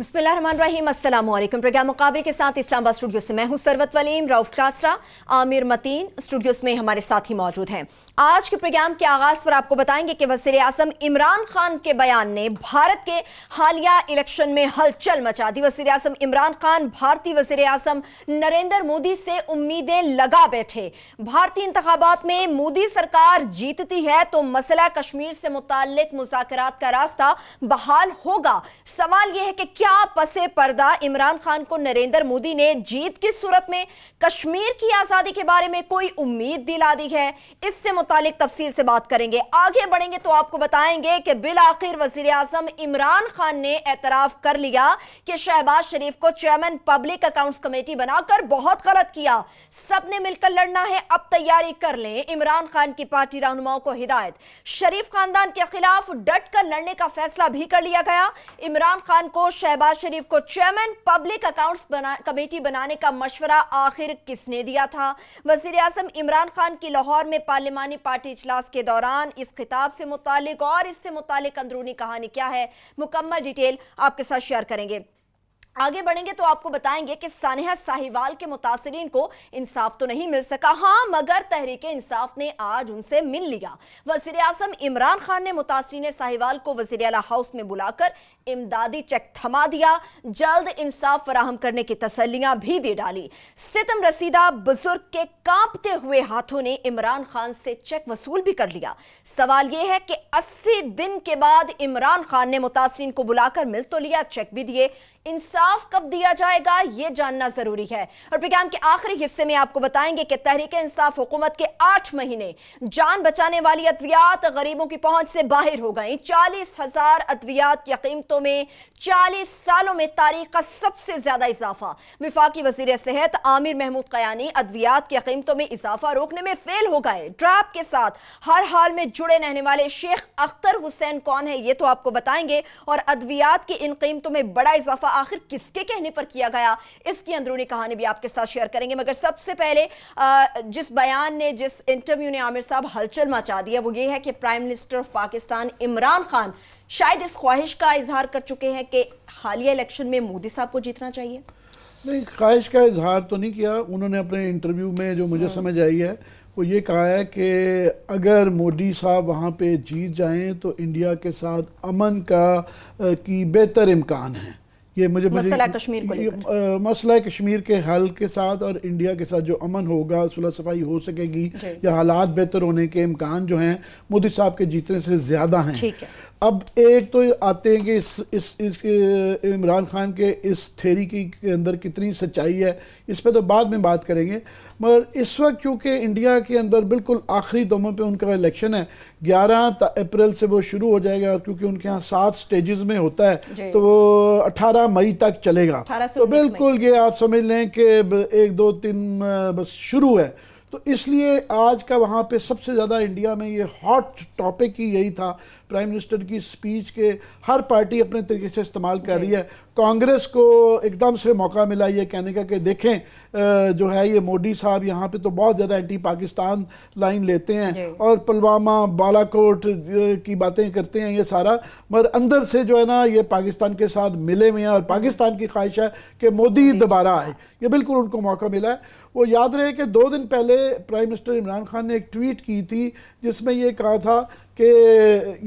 बिस्मिल्लाहिर्रहमानिर्रहीम, अस्सलाम वालेकुम। प्रोग्राम मुकाबले के साथ इस्लामाबाद स्टूडियो से मैं हूं सरवत वलीम, रऊफ कासरा, आमिर मतीन स्टूडियोज में हमारे साथ ही मौजूद हैं। आज के प्रोग्राम के आगाज पर आपको बताएंगे कि वज़ीर आज़म इमरान खान के बयान ने भारत के हालिया इलेक्शन में हलचल मचा दी। वज़ीर आज़म इमरान खान भारतीय वज़ीर आज़म नरेंद्र मोदी से उम्मीदें लगा बैठे। भारतीय इंतखाबात में मोदी सरकार जीतती है तो मसला कश्मीर से मुताल्लिक मुज़ाकरात का रास्ता बहाल होगा। सवाल यह है कि क्या पसे पर्दा इमरान खान को नरेंद्र मोदी ने जीत की सूरत में कश्मीर की आजादी के बारे में कोई उम्मीद दिला दी है? इससे मुतालिक तफसील से बात करेंगे। आगे बढ़ेंगे तो आपको बताएंगे कि बिल आखिर वजीर आजम इमरान खान ने एतराफ कर लिया कि शहबाज शरीफ को चेयरमैन पब्लिक अकाउंट्स कमेटी बनाकर बहुत गलत किया। सबने मिलकर लड़ना है, अब तैयारी कर लें। इमरान खान की पार्टी रहनुमाओं को हिदायत। शरीफ खानदान के खिलाफ डट कर लड़ने का फैसला भी कर लिया गया। इमरान खान को शहबाज शरीफ को चेयरमैन पब्लिक अकाउंट्स कमेटी बनाने का मशवरा आखिर किसने दिया था? वजीर आजम इमरान खान की लाहौर में पार्लिमानी पार्टी इजलास के दौरान इस खिताब से मुतालिक और इससे मुतालिक अंदरूनी कहानी क्या है, मुकम्मल डिटेल आपके साथ शेयर करेंगे। आगे बढ़ेंगे तो आपको बताएंगे कि सानिया साहिवाल के मुतासिरीन को इंसाफ तो नहीं मिल सका, हाँ, मगर तहरीक इंसाफ ने आज उनसे मिल लिया। वज़ीर आज़म इमरान खान ने मुतासिरीन साहिवाल को वज़ीर आला हाउस में बुलाकर इमदादी चेक थमा दिया। जल्द इंसाफ फराहम करने की तसल्लियां भी दे डाली। सितम रसीदा बुजुर्ग के कांपते हुए हाथों ने इमरान खान से चेक वसूल भी कर लिया। सवाल यह है कि 80 दिन के बाद इमरान खान ने मुतासिरीन को बुलाकर मिल तो लिया, चेक भी दिए, इंसाफ कब दिया जाएगा यह जानना जरूरी है। और प्रोग्राम के आखिरी हिस्से में आपको बताएंगे कि तहरीक इंसाफ हुकूमत के 8 महीने जान बचाने वाली अद्वियात गरीबों की पहुंच से बाहर हो गई। 40,000 अद्वियात की कीमतों में 40 सालों में तारीख का सबसे ज्यादा इजाफा। विफाकी वजीर सेहत आमिर महमूद कयानी अद्वियात की कीमतों में इजाफा रोकने में फेल हो गए। ड्रैप के साथ हर हाल में जुड़े रहने वाले शेख अख्तर हुसैन कौन है ये तो आपको बताएंगे। और अद्वियात की इन कीमतों में बड़ा इजाफा आखिर किसके कहने पर किया गया, इसकी अंदरूनी कहानी भी आपके साथ शेयर करेंगे। मगर सबसे पहले जिस बयान ने, जिस इंटरव्यू ने आमिर साहब हलचल मचा दिया वो ये है कि prime minister of Pakistan Imran Khan शायद इस ख्वाहिश का इजहार कर चुके हैं कि हालिया इलेक्शन में मोदी साहब को जीतना चाहिए। नहीं, ख्वाहिश का इजहार तो नहीं किया उन्होंने। अपने इंटरव्यू में जो मुझे समझ आई है वो ये कहा है कि अगर मोदी साहब वहाँ पे जीत जाएं तो इंडिया के साथ अमन की बेहतर इम्कान है। ये मुझे मसला कश्मीर को लेकर, मसला कश्मीर के हल के साथ और इंडिया के साथ जो अमन होगा, सुलह सफाई हो सकेगी या हालात बेहतर होने के इम्कान जो हैं मोदी साहब के जीतने से ज़्यादा हैं। ठीक है। अब एक तो आते हैं कि इस इमरान खान के इस थ्योरी के अंदर कितनी सच्चाई है, इस पे तो बाद में बात करेंगे। मगर इस वक्त चूँकि इंडिया के अंदर बिल्कुल आखिरी दौर पे उनका इलेक्शन है, 11 अप्रैल से वो शुरू हो जाएगा, क्योंकि उनके यहाँ 7 स्टेजेस में होता है तो वो 18 मई तक चलेगा। तो बिल्कुल ये आप समझ लें कि 1 2 3 बस शुरू है। तो इसलिए आज का वहाँ पे सबसे ज़्यादा इंडिया में ये हॉट टॉपिक ही यही था। प्राइम मिनिस्टर की स्पीच के हर पार्टी अपने तरीके से इस्तेमाल कर रही है। कांग्रेस को एकदम से मौका मिला ये कहने का कि देखें जो है ये मोदी साहब यहाँ पे तो बहुत ज़्यादा एंटी पाकिस्तान लाइन लेते हैं और पुलवामा बालाकोट की बातें करते हैं ये सारा, मगर अंदर से जो है ना ये पाकिस्तान के साथ मिले हुए हैं और पाकिस्तान की ख्वाहिश है कि मोदी दोबारा आए। ये बिल्कुल उनको मौका मिला है। वो याद रहे कि 2 दिन पहले प्राइम मिनिस्टर इमरान खान ने एक ट्वीट की थी जिसमें ये कहा था कि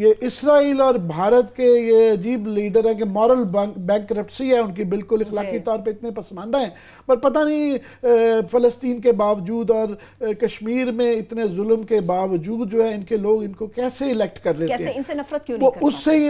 ये इसराइल और भारत के ये अजीब लीडर हैं कि मॉरल बैंकरप्सी है उनकी, बिल्कुल इखलाकी तौर पे इतने पसमानदा हैं, पर पता नहीं फ़लस्तीन के बावजूद और कश्मीर में इतने जुल्म के बावजूद जो है इनके लोग इनको कैसे इलेक्ट कर लेते हैं, इनसे नफरत क्यों नहीं करते?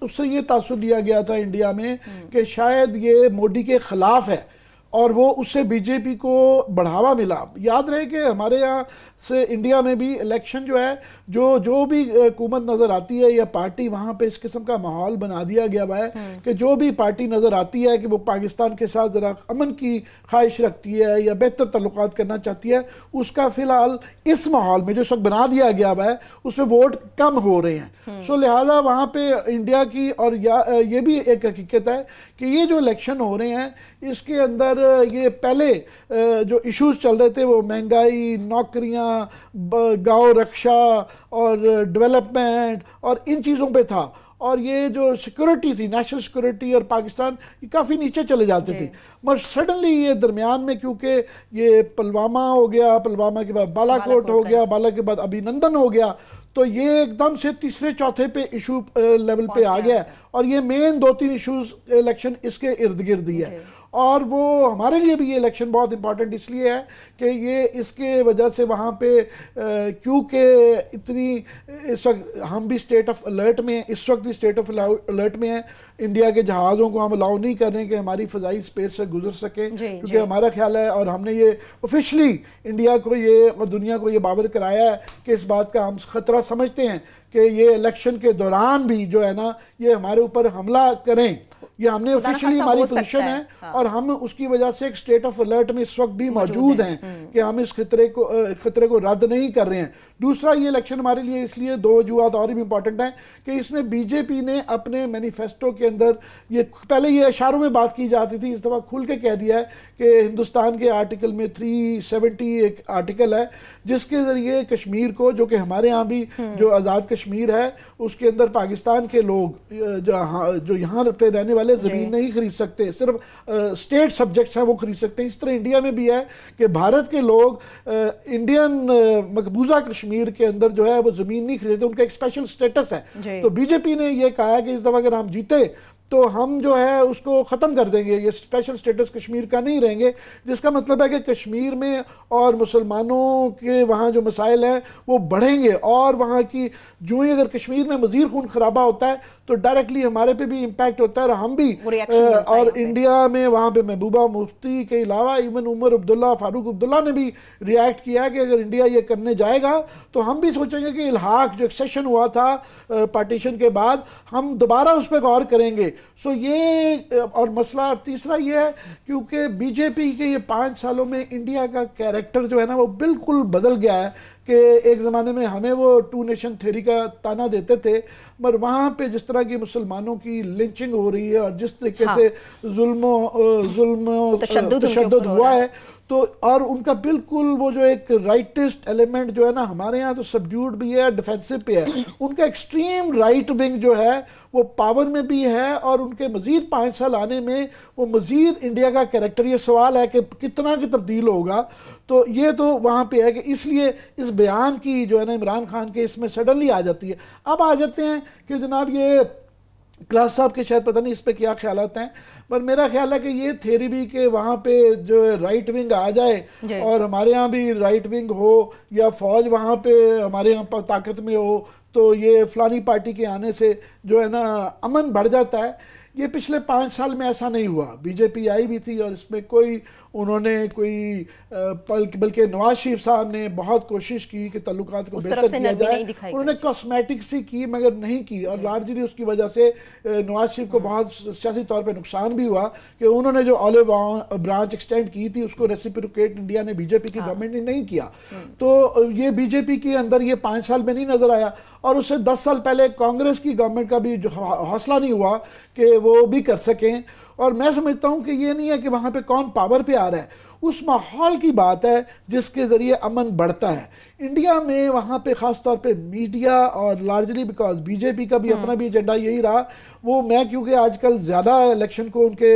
उससे ये तासुर दिया गया था इंडिया में कि शायद ये मोदी के खिलाफ है और वो उससे बीजेपी को बढ़ावा मिला। याद रहे कि हमारे यहाँ से इंडिया में भी इलेक्शन जो है जो भी हुकूमत नज़र आती है या पार्टी, वहाँ पे इस किस्म का माहौल बना दिया गया हुआ है कि जो भी पार्टी नज़र आती है कि वो पाकिस्तान के साथ ज़रा अमन की ख्वाहिश रखती है या बेहतर तल्लुकात करना चाहती है, उसका फ़िलहाल इस माहौल में जो इस वक्त बना दिया गया हुआ है उसमें वोट कम हो रहे हैं। सो लिहाजा वहाँ पे इंडिया की और ये भी एक हकीकत है कि ये जो इलेक्शन हो रहे हैं इसके अंदर ये पहले जो इश्यूज चल रहे थे वो महंगाई, नौकरियां, गौ रक्षा और डेवलपमेंट और इन चीज़ों पे था, और ये जो सिक्योरिटी थी, नेशनल सिक्योरिटी और पाकिस्तान, ये काफ़ी नीचे चले जाते थे। मगर सडनली ये दरमियान में, क्योंकि ये पुलवामा हो गया, पुलवामा के बाद बालाकोट हो गया, बाला के बाद अभिनंदन हो गया, तो ये एकदम से तीसरे चौथे पे इशू लेवल पे आ गया। और ये मेन 2-3 इश्यूज इलेक्शन इसके इर्द गिर्द ही है। और वो हमारे लिए भी ये इलेक्शन बहुत इंपॉर्टेंट इसलिए है कि ये इसके वजह से वहाँ पे क्योंकि इतनी इस वक्त हम भी स्टेट ऑफ अलर्ट में हैं, इस वक्त भी स्टेट ऑफ अलर्ट में हैं। इंडिया के जहाज़ों को हम अलाउ नहीं कर रहे हैं कि हमारी फ़ज़ाई स्पेस से गुजर सकें, क्योंकि हमारा ख्याल है और हमने ये ऑफिशियली इंडिया को ये और दुनिया को ये बावर कराया है कि इस बात का हम ख़तरा समझते हैं कि ये इलेक्शन के दौरान भी जो है ना, ये हमारे ऊपर हमला करें। ये हमने ऑफिशियली हमारी पोजीशन है। हाँ। और हम उसकी वजह से एक स्टेट ऑफ अलर्ट में इस वक्त भी मौजूद हैं कि हम इस खतरे को रद्द नहीं कर रहे हैं। दूसरा, ये इलेक्शन हमारे लिए इसलिए 2 वजूहात और भी इंपॉर्टेंट हैं कि इसमें बीजेपी ने अपने मैनिफेस्टो के अंदर, ये पहले ये इशारों में बात की जाती थी, इस दफ़ा खुल के कह दिया है कि हिंदुस्तान के आर्टिकल में 370 एक आर्टिकल है जिसके ज़रिए कश्मीर को, जो कि हमारे यहाँ भी जो आज़ाद कश्मीर है, उसके अंदर पाकिस्तान के लोग जो यहाँ पे रहने वाले ज़मीन नहीं खरीद सकते, सिर्फ स्टेट सब्जेक्ट्स हैं वो खरीद सकते हैं। इस तरह इंडिया में भी है कि भारत के लोग इंडियन मकबूजा कश्मीर के अंदर जो है वो ज़मीन नहीं खरीदते, उनका एक स्पेशल स्टेटस है। तो बीजेपी ने ये कहा है कि इस दफ़ा अगर हम जीते तो हम जो है उसको ख़त्म कर देंगे, ये स्पेशल स्टेटस कश्मीर का नहीं रहेंगे। जिसका मतलब है कि कश्मीर में और मुसलमानों के वहाँ जो मसाइल हैं वो बढ़ेंगे, और वहाँ की जो ही अगर कश्मीर में मज़ीद खून खराबा होता है तो डायरेक्टली हमारे पे भी इम्पैक्ट होता है, और हम भी और इंडिया में वहाँ पे महबूबा मुफ्ती के अलावा इवन उमर अब्दुल्ला, फारूक अब्दुल्ला ने भी रिएक्ट किया है कि अगर इंडिया ये करने जाएगा तो हम भी सोचेंगे कि इल्हाक जो एक्सेशन हुआ था पार्टीशन के बाद, हम दोबारा उस पर गौर करेंगे। सो ये और मसला तीसरा ये है क्योंकि बीजेपी के ये 5 सालों में इंडिया का कैरेक्टर जो है ना वो बिल्कुल बदल गया है कि एक ज़माने में हमें वो 2 नेशन थ्योरी का ताना देते थे, मगर वहाँ पे जिस तरह की मुसलमानों की लिंचिंग हो रही है और जिस तरीके से जुल्म तशद्दुद हुआ है, तो और उनका बिल्कुल वो जो एक राइटिस्ट एलिमेंट जो है ना, हमारे यहाँ तो सबड्यूड भी है, डिफेंसिव पे है, उनका एक्सट्रीम राइट विंग जो है वो पावर में भी है, और उनके मज़ीद 5 साल आने में वो मज़ीद इंडिया का कैरेक्टर, ये सवाल है कि कितना की तब्दील होगा। तो ये तो वहाँ पे है कि इसलिए इस बयान की जो है ना इमरान खान के इसमें सडनली आ जाती है। अब आ जाते हैं कि जनाब ये क्लास साहब के शायद पता नहीं इस पर क्या ख्यालात हैं, पर मेरा ख्याल है कि ये थेरी भी कि वहाँ पे जो राइट विंग आ जाए और हमारे यहाँ भी राइट विंग हो या फौज वहाँ पे हमारे यहाँ पर ताकत में हो, तो ये फलानी पार्टी के आने से जो है ना अमन बढ़ जाता है। ये पिछले 5 साल में ऐसा नहीं हुआ। बीजेपी आई भी थी और इसमें कोई उन्होंने कोई बल्कि नवाज शरीफ साहब ने बहुत कोशिश की कि तल्लुकात को बेहतर किया जाए, उन्होंने कॉस्मेटिक्स ही की मगर नहीं की, और लार्जली उसकी वजह से नवाज शरीफ को बहुत सियासी तौर पे नुकसान भी हुआ कि उन्होंने जो ऑलिव ब्रांच एक्सटेंड की थी उसको रेसिप्रोकेट इंडिया ने, बीजेपी की गवर्नमेंट ने नहीं किया। तो ये बीजेपी के अंदर ये 5 साल में नहीं नजर आया, और उससे 10 साल पहले कांग्रेस की गवर्नमेंट का भी हौसला नहीं हुआ कि वो भी कर सकें। और मैं समझता हूं कि ये नहीं है कि वहां पे कौन पावर पे आ रहा है, उस माहौल की बात है जिसके ज़रिए अमन बढ़ता है इंडिया में। वहाँ पे ख़ास तौर पे मीडिया और लार्जली बिकॉज बीजेपी का भी अपना भी एजेंडा यही रहा, वो मैं क्योंकि आजकल ज़्यादा इलेक्शन को उनके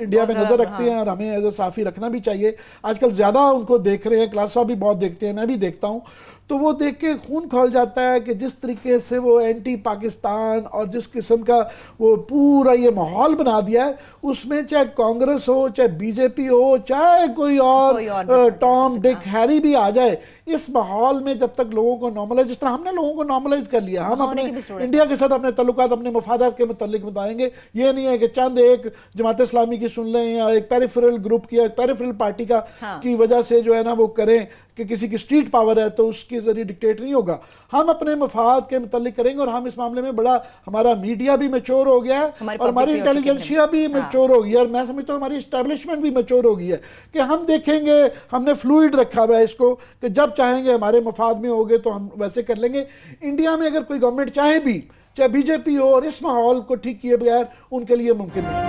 इंडिया में नज़र रखते हैं और हमें एज ए साफ़ी रखना भी चाहिए, आजकल ज़्यादा उनको देख रहे हैं, क्लास साहब भी बहुत देखते हैं, मैं भी देखता हूँ, तो वो देख के खून खौल जाता है कि जिस तरीके से वो एंटी पाकिस्तान और जिस किस्म का वो पूरा ये माहौल बना दिया है, उसमें चाहे कांग्रेस हो, चाहे बीजेपी हो, चाहे कोई और टॉम डिक हैरी भी आ जाए, इस माहौल में जब तक लोगों को नॉर्मलाइज, जिस तरह हमने लोगों को नॉर्मलाइज कर लिया, हम अपने इंडिया के साथ अपने तल्लुकात अपने मफादात के मुतालिक बताएंगे। ये नहीं है कि चंद एक जमात इस्लामी की सुन लें या एक पेरिफेरल ग्रुप की, एक पेरिफेरल पार्टी का की वजह से जो है ना वो करें कि किसी की स्ट्रीट पावर है तो उसके जरिए डिक्टेट नहीं होगा। हम अपने मफाद के मुतालिक करेंगे, और हम इस मामले में बड़ा, हमारा मीडिया भी मैच्योर हो गया है और हमारी इंटेलिजेंसिया भी मैच्योर हो गई है, और मैं समझता हूँ हमारी एस्टेब्लिशमेंट भी मैच्योर हो गई है कि हम देखेंगे, हमने फ्लूइड रखा हुआ है इसको कि जब चाहेंगे हमारे मफाद में होंगे तो हम वैसे कर लेंगे। इंडिया में अगर कोई गवर्नमेंट चाहे भी, चाहे बीजेपी हो, और इस माहौल को ठीक किए बगैर उनके लिए मुमकिन नहीं।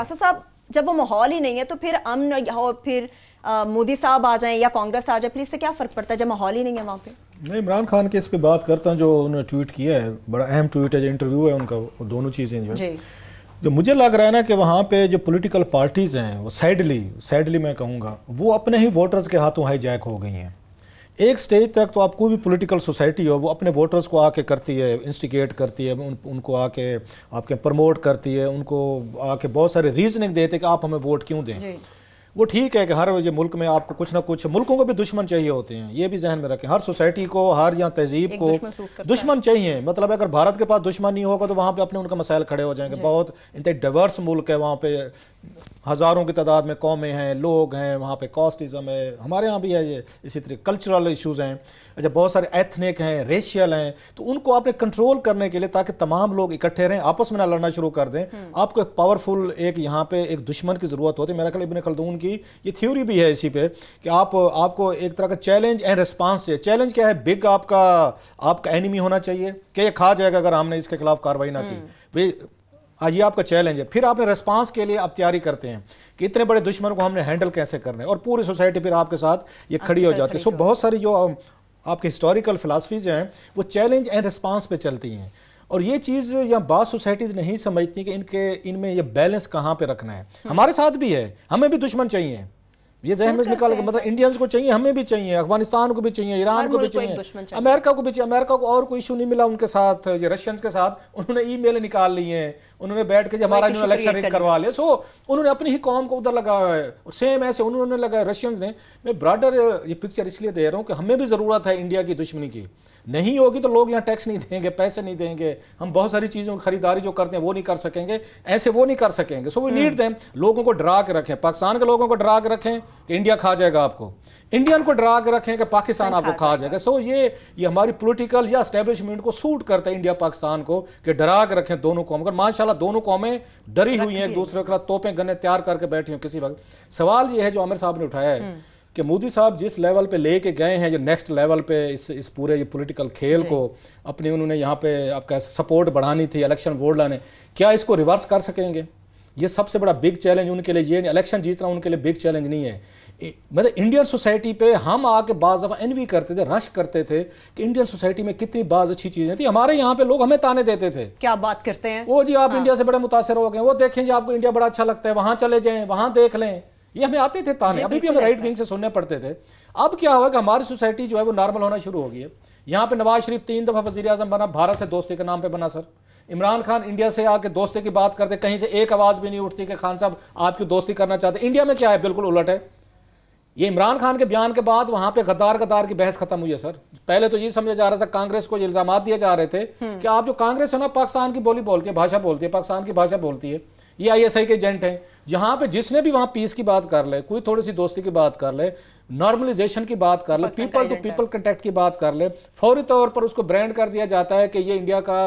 खासा साहब, जब वो माहौल ही नहीं है तो फिर अमन हो, फिर मोदी साहब आ जाएं या कांग्रेस आ जाए, फिर इससे क्या फ़र्क पड़ता है जब माहौल ही नहीं है वहाँ पे? मैं इमरान खान के इस पे बात करता हूँ, जो उन्होंने ट्वीट किया है, बड़ा अहम ट्वीट है, जो इंटरव्यू है उनका, वो दोनों चीज़ें जो है, जो मुझे लग रहा है ना कि वहाँ पे जो पॉलिटिकल पार्टीज़ हैं वो सैडली मैं कहूँगा वो अपने ही वोटर्स के हाथों हाईजैक हो गई हैं। एक स्टेज तक तो आप कोई भी पॉलिटिकल सोसाइटी हो वो अपने वोटर्स को आके करती है, इंस्टिगेट करती है, उनको आके आपके प्रमोट करती है, उनको आके बहुत सारे रीजनिंग देते हैं कि आप हमें वोट क्यों दें। वो ठीक है कि हर ये मुल्क में आपको कुछ ना कुछ, मुल्कों को भी दुश्मन चाहिए होते हैं, ये भी जहन में रखें। हर सोसाइटी को, हर या तहजीब को दुश्मन चाहिए। मतलब अगर भारत के पास दुश्मन नहीं होगा तो वहाँ पे अपने उनका मसाइल खड़े हो जाएंगे। बहुत इंतहा डाइवर्स मुल्क है, वहाँ पे हज़ारों की तादाद में कौमें हैं, लोग हैं, वहाँ पे कास्टिज़म है, हमारे यहाँ भी है ये, इसी तरह कल्चरल इश्यूज़ हैं, जब बहुत सारे एथनिक हैं, रेशियल हैं, तो उनको आपने कंट्रोल करने के लिए, ताकि तमाम लोग इकट्ठे रहें, आपस में ना लड़ना शुरू कर दें, आपको एक पावरफुल एक यहाँ पे एक दुश्मन की ज़रूरत होती है। मेरा ख्याल इब्न खल्दून की ये थ्योरी भी है इसी पे कि आपको एक तरह का चैलेंज एंड रिस्पांस चाहिए। चैलेंज क्या है? बिग आपका एनिमी होना चाहिए कि ये खा जाएगा अगर हमने इसके खिलाफ कार्रवाई ना की। ये आपका चैलेंज है। फिर आपने रिस्पांस के लिए आप तैयारी करते हैं कि इतने बड़े दुश्मन को हमने हैंडल कैसे करना है, और पूरी सोसाइटी फिर आपके साथ ये खड़ी हो जाती है। सो बहुत सारी जो आपके हिस्टोरिकल फिलासफीज हैं वो चैलेंज एंड रिस्पांस पे चलती हैं, और ये चीज़ या बात सोसाइटीज़ नहीं समझती कि इनमें ये बैलेंस कहाँ पे रखना है। हमारे साथ भी है, हमें भी दुश्मन चाहिए, ये जहन में निकाल के, मतलब इंडियंस को चाहिए, हमें भी चाहिए, अफगानिस्तान को भी चाहिए, ईरान को भी चाहिए, अमेरिका को भी चाहिए। अमेरिका को और कोई इशू नहीं मिला उनके साथ, ये रशियंस के साथ उन्होंने ईमेल निकाल ली हैं, उन्होंने बैठ के हमारा इलेक्शन करवा लिया। सो उन्होंने अपनी ही कौम को उधर लगाया है, सेम ऐसे उन्होंने लगाया रशियंस ने। मैं ब्रॉडर ये पिक्चर इसलिए दे रहा हूँ कि हमें भी ज़रूरत है इंडिया की दुश्मनी की। नहीं होगी तो लोग यहाँ टैक्स नहीं देंगे, पैसे नहीं देंगे, हम बहुत सारी चीज़ों की खरीदारी जो करते हैं वो नहीं कर सकेंगे, ऐसे वो नहीं कर सकेंगे। So we need them. लोगों को डरा के रखें, पाकिस्तान के लोगों को डरा के रखें कि इंडिया खा जाएगा आपको, इंडियन को डरा के रखें कि पाकिस्तान आपको खा जाएगा। सो ये हमारी पॉलिटिकल या एस्टेब्लिशमेंट को सूट करता है इंडिया पाकिस्तान को, कि डरा के रखें दोनों कौम को। माशाल्लाह दोनों कौमें डरी हुई हैं, एक दूसरे के खिलाफ तोपें गन्ने तैयार करके बैठी हैं किसी वक्त। सवाल ये है जो आमिर साहब ने उठाया है कि मोदी साहब जिस लेवल पे लेके गए हैं, जो नेक्स्ट लेवल पे इस पूरे ये पॉलिटिकल खेल को अपनी, उन्होंने यहाँ पे आपका सपोर्ट बढ़ानी थी, इलेक्शन वोट लाने, क्या इसको रिवर्स कर सकेंगे? ये सबसे बड़ा बिग चैलेंज उनके लिए। ये इलेक्शन जीतना उनके लिए बिग चैलेंज नहीं है। मतलब इंडियन सोसाइटी पे हम आके बाज़ दफ़ा एनवी करते थे, रश करते थे कि इंडियन सोसाइटी में कितनी बाज़ अच्छी चीज़ें थी। हमारे यहाँ पे लोग हमें ताने देते थे, क्या बात करते हैं, वो जी आप इंडिया से बड़े मुतासर हो गए, वो देखें जी आपको इंडिया बड़ा अच्छा लगता है, वहाँ चले जाएं, वहाँ देख लें। ये हमें आते थे ताने, अभी भी हमें राइट विंग से सुनने पड़ते थे। अब क्या हुआ कि हमारी सोसाइटी जो है वो नॉर्मल होना शुरू हो गई है। यहाँ पे नवाज शरीफ 3 दफ़ा वज़ीर आज़म बना, भारत से दोस्ती के नाम पे बना। सर इमरान खान इंडिया से आके दोस्ती की बात करते, कहीं से एक आवाज़ भी नहीं उठती कि खान साहब आपकी दोस्ती करना चाहते। इंडिया में क्या है, बिल्कुल उलट है। ये इमरान खान के बयान के बाद वहां पे गद्दार की बहस खत्म हुई है। सर पहले तो ये समझा जा रहा था, कांग्रेस को इल्जाम दिए जा रहे थे कि आप जो कांग्रेस है ना, पाकिस्तान की बोली बोलती है, भाषा बोलती है, पाकिस्तान की भाषा बोलती है, ये ISI के एजेंट हैं। जहां पे जिसने भी वहां पीस की बात कर ले, कोई थोड़ी सी दोस्ती की बात कर ले, नॉर्मलाइजेशन की बात कर ले, पीपल टू पीपल कॉन्टैक्ट की बात कर ले, फौरी तौर पर उसको ब्रांड कर दिया जाता है कि ये इंडिया का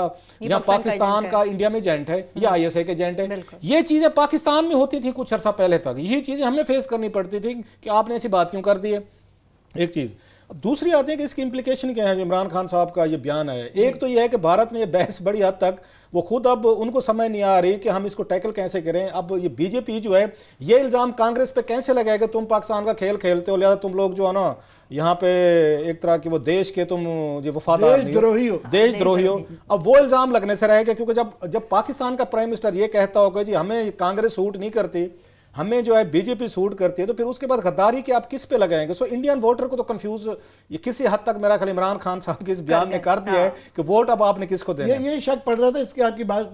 या पाकिस्तान का इंडिया में एजेंट है, या ISI के एजेंट है। ये चीजें पाकिस्तान में होती थी कुछ अर्सा पहले तक, यही चीजें हमें फेस करनी पड़ती थी कि आपने ऐसी बात क्यों कर दी है। एक चीज। अब दूसरी आती है कि इसकी इंप्लीकेशन क्या है जो इमरान खान साहब का ये बयान है। एक तो ये है कि भारत में ये बहस बड़ी हद तक वो खुद अब उनको समझ नहीं आ रही कि हम इसको टैकल कैसे करें। अब ये बीजेपी जो है ये इल्ज़ाम कांग्रेस पे कैसे लगाएगा, तुम पाकिस्तान का खेल खेलते हो, लिहाजा तुम लोग जो है ना यहाँ पे एक तरह की वो देश के तुम ये वफादार देशद्रोही हो। अब वो इल्ज़ाम लगने से रहेगा, क्योंकि जब पाकिस्तान का प्राइम मिनिस्टर ये कहता होगा जी हमें कांग्रेस सूट नहीं करती, हमें जो है बीजेपी सूट करती है, तो फिर उसके बाद गद्दारी के आप किस पे लगाएंगे। सो इंडियन वोटर को तो कंफ्यूज ये किसी हद तक मेरा ख्याल इमरान खान साहब के इस बयान ने कर दिया है कि वोट अब आपने किसको देना है। ये शक पड़ रहा था इसके आपकी बात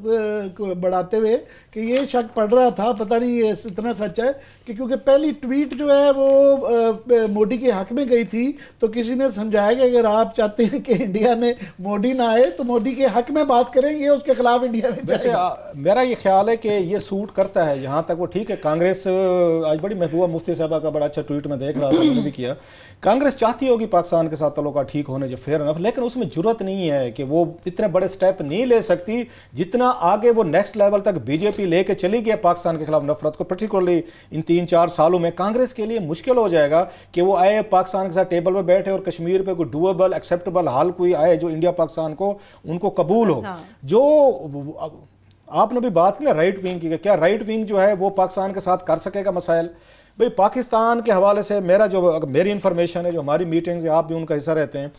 को बढ़ाते हुए कि ये शक पड़ रहा था, पता नहीं ये इतना सच है कि क्योंकि पहली ट्वीट जो है वो मोदी के हक में गई थी, तो किसी ने समझाया कि अगर आप चाहते हैं कि इंडिया में मोदी ना आए तो मोदी के हक में बात करेंगे, उसके खिलाफ इंडिया में। वैसे मेरा ये ख्याल है कि ये सूट करता है जहाँ तक वो ठीक है। कांग्रेस आज बड़ी महबूबा मुफ्ती साहबा का बड़ा अच्छा ट्वीट में देख रहा था, मैंने भी किया। कांग्रेस चाहती होगी पाकिस्तान के साथ ताल्लुकात ठीक होने जो फेयर इनफ, लेकिन उसमें जुर्रत नहीं है कि वो इतने बड़े स्टेप नहीं ले सकती जितना आगे वो नेक्स्ट लेवल तक बीजेपी लेके चली गई पाकिस्तान के खिलाफ नफरत को। पर्टिकुलरली इन 3-4 सालों में कांग्रेस के लिए मुश्किल हो जाएगा कि वो आए पाकिस्तान के साथ टेबल पर बैठे और कश्मीर पे कोई डूएबल एक्सेप्टेबल हाल कोई आए जो इंडिया पाकिस्तान को उनको कबूल हो। जो आपने भी बात की ना राइट विंग की, क्या राइट विंग जो है वो पाकिस्तान के साथ कर सकेगा मसाइल? भाई पाकिस्तान के हवाले से मेरी इंफॉर्मेशन है, जो हमारी मीटिंग्स है, आप भी उनका हिस्सा रहते हैं,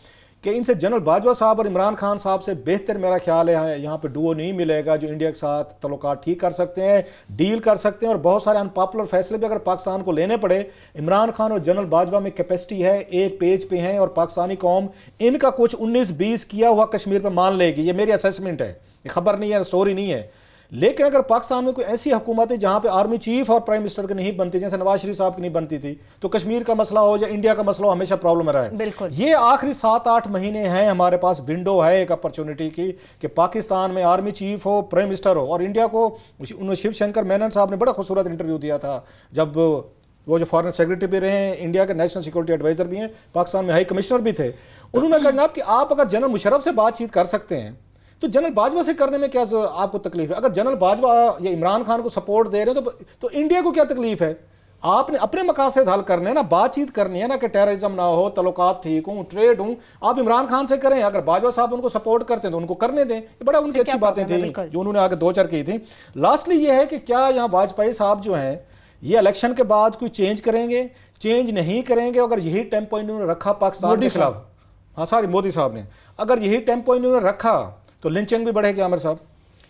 कि इनसे जनरल बाजवा साहब और इमरान खान साहब से बेहतर मेरा ख्याल है यहाँ पे डुओ नहीं मिलेगा जो इंडिया के साथ तल्लुकात ठीक कर सकते हैं, डील कर सकते हैं, और बहुत सारे अनपॉपुलर फैसले भी अगर पाकिस्तान को लेने पड़े, इमरान खान और जनरल बाजवा में कैपेसिटी है, एक पेज पे हैं, और पाकिस्तानी कौम इनका कुछ 19-20 किया हुआ कश्मीर पर मान लेगी। ये मेरी असेसमेंट है, ये खबर नहीं है, स्टोरी नहीं है। लेकिन अगर पाकिस्तान में कोई ऐसी हुकूमत है जहां पे आर्मी चीफ और प्राइम मिनिस्टर की नहीं बनती, जैसे नवाज शरीफ साहब की नहीं बनती थी, तो कश्मीर का मसला हो या इंडिया का मसला हो, हमेशा प्रॉब्लम रहा है। बिल्कुल। ये आखिरी 7-8 महीने हैं हमारे पास, विंडो है एक अपॉर्चुनिटी की कि पाकिस्तान में आर्मी चीफ हो, प्राइम मिनिस्टर हो, और इंडिया को उन्होंने शिव शंकर मेनन साहब ने बड़ा खूबसूरत इंटरव्यू दिया था, जब वो जो फॉरेन सेक्रेटरी भी रहे हैं, इंडिया के नेशनल सिक्योरिटी एडवाइजर भी हैं, पाकिस्तान में हाई कमिश्नर भी थे। उन्होंने कहा जनाब कि आप अगर जनरल मुशर्रफ से बातचीत कर सकते हैं तो जनरल बाजवा से करने में क्या आपको तकलीफ है? अगर जनरल बाजवा या इमरान खान को सपोर्ट दे रहे हैं तो इंडिया को क्या तकलीफ है? आपने अपने मकासद हल करने ना, बातचीत करनी है ना, कि टेररिज्म ना हो, तल्लुकात ठीक हूँ, ट्रेड हूँ, आप इमरान खान से करें। अगर बाजवा साहब उनको सपोर्ट करते हैं तो उनको करने दें, ये बड़ा उनकी अच्छी बातें थी जो उन्होंने आगे 2-4 की थी। लास्टली ये है कि क्या यहाँ वाजपेयी साहब जो हैं ये इलेक्शन के बाद कोई चेंज करेंगे? चेंज नहीं करेंगे। अगर यही टेम्पो इन्होंने रखा पाकिस्तान के खिलाफ, हाँ सॉरी मोदी साहब ने, अगर यही टेम्पो इन्होंने रखा तो लिंचिंग भी बढ़ेगी आमिर साहब,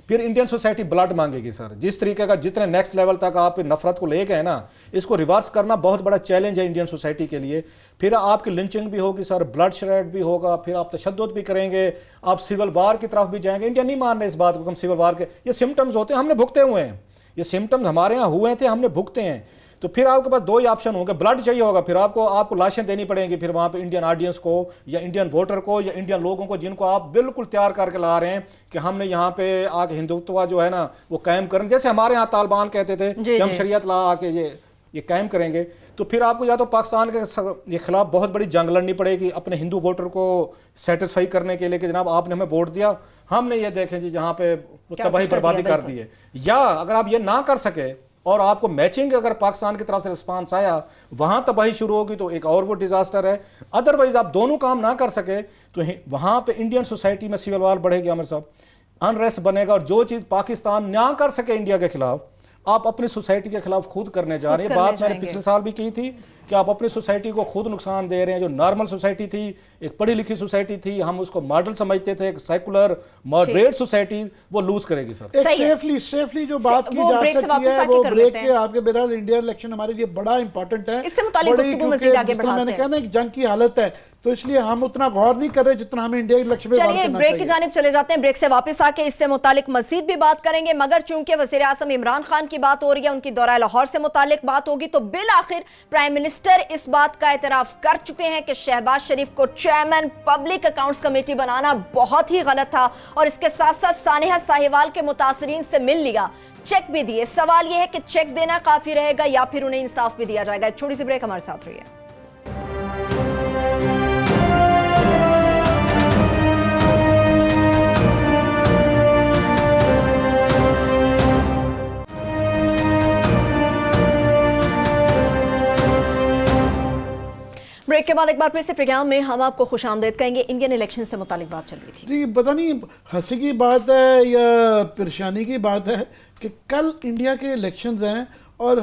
फिर इंडियन सोसाइटी ब्लड मांगेगी सर। जिस तरीके का जितने नेक्स्ट लेवल तक आप नफरत को ले गए ना, इसको रिवर्स करना बहुत बड़ा चैलेंज है इंडियन सोसाइटी के लिए। फिर आपकी लिंचिंग भी होगी सर, ब्लड शेड भी होगा, फिर आप तशद्दुद भी करेंगे, आप सिविल वार की तरफ भी जाएंगे। इंडिया नहीं मान रहे इस बात को, हम सिविल वार के ये सिम्टम्स होते हैं, हमने भुगते हुए हैं, ये सिम्टम्स हमारे यहाँ हुए थे, हमने भुगते हैं। तो फिर आपके पास 2 ही ऑप्शन होंगे, ब्लड चाहिए होगा, फिर आपको लाशें देनी पड़ेंगी, फिर वहाँ पे इंडियन ऑडियंस को या इंडियन वोटर को या इंडियन लोगों को जिनको आप बिल्कुल तैयार करके ला रहे हैं कि हमने यहाँ पे आके हिंदुत्व जो है ना वो कायम करें, जैसे हमारे यहाँ तालिबान कहते थे कि हम शरीयत ला आके ये कायम करेंगे। तो फिर आपको या तो पाकिस्तान के खिलाफ बहुत बड़ी जंग लड़नी पड़ेगी अपने हिंदू वोटर को सेटिस्फाई करने के लिए कि जनाब आपने हमें वोट दिया, हमने ये देखें जी जहाँ पे तबाही बर्बादी कर दी है। या अगर आप ये ना कर सके और आपको मैचिंग अगर पाकिस्तान की तरफ से रिस्पांस आया, वहां तबाही शुरू होगी तो एक और वो डिजास्टर है। अदरवाइज आप दोनों काम ना कर सके तो वहां पे इंडियन सोसाइटी में सिविल वार बढ़ेगी आमिर साहब, अनरेस्ट बनेगा, और जो चीज पाकिस्तान ना कर सके इंडिया के खिलाफ आप अपनी सोसाइटी के खिलाफ खुद करने जा रहे हैं। बात मैंने पिछले साल भी की थी कि आप अपनी सोसाइटी को खुद नुकसान दे रहे हैं। जो नॉर्मल सोसाइटी थी, एक पढ़ी लिखी सोसाइटी थी, हम उसको मॉडल समझते थे, एक सेकुलर मॉडरेट सोसाइटी, वो लूज करेगी सर। एक सेफली जो बात की जा सकती है वो ब्रेक के आपके बहरहाल इंडियन इलेक्शन हमारे लिए बड़ा इंपॉर्टेंट है। इससे मुताल्लिक गुफ्तगू मज़ीद आगे बढ़ाते हैं। मैंने कहा ना एक जंग की हालत है, तो इसलिए हम उतना गौर नहीं कर रहे जितना हमें इंडिया इलेक्शन में। चलिए ब्रेक की जानिब चले जाते हैं, ब्रेक से वापस आके इससे मुतालिक मजीद भी बात करेंगे, मगर चूंकि वज़ीर आज़म इमरान खान की बात हो रही है, उनकी दौरा लाहौर से मुतालिक बात होगी, तो बिल आखिर प्राइम मिनिस्टर इस बात का एतराफ कर चुके हैं कि शहबाज शरीफ को चेयरमैन पब्लिक अकाउंट्स कमेटी बनाना बहुत ही गलत था, और इसके साथ साथ सानिया साहिवाल के मुतासरीन से मिल लिया, चेक भी दिए। सवाल यह है कि चेक देना काफी रहेगा या फिर उन्हें इंसाफ भी दिया जाएगा। एक छोटी सी ब्रेक, हमारे साथ रहिए। ब्रेक के बाद एक बार फिर से प्रोग्राम में हम आपको खुशामदीद कहेंगे। इंडियन इलेक्शन से मुतालिक बात चल रही थी जी, पता नहीं हंसी की बात है या परेशानी की बात है कि कल इंडिया के इलेक्शंस हैं और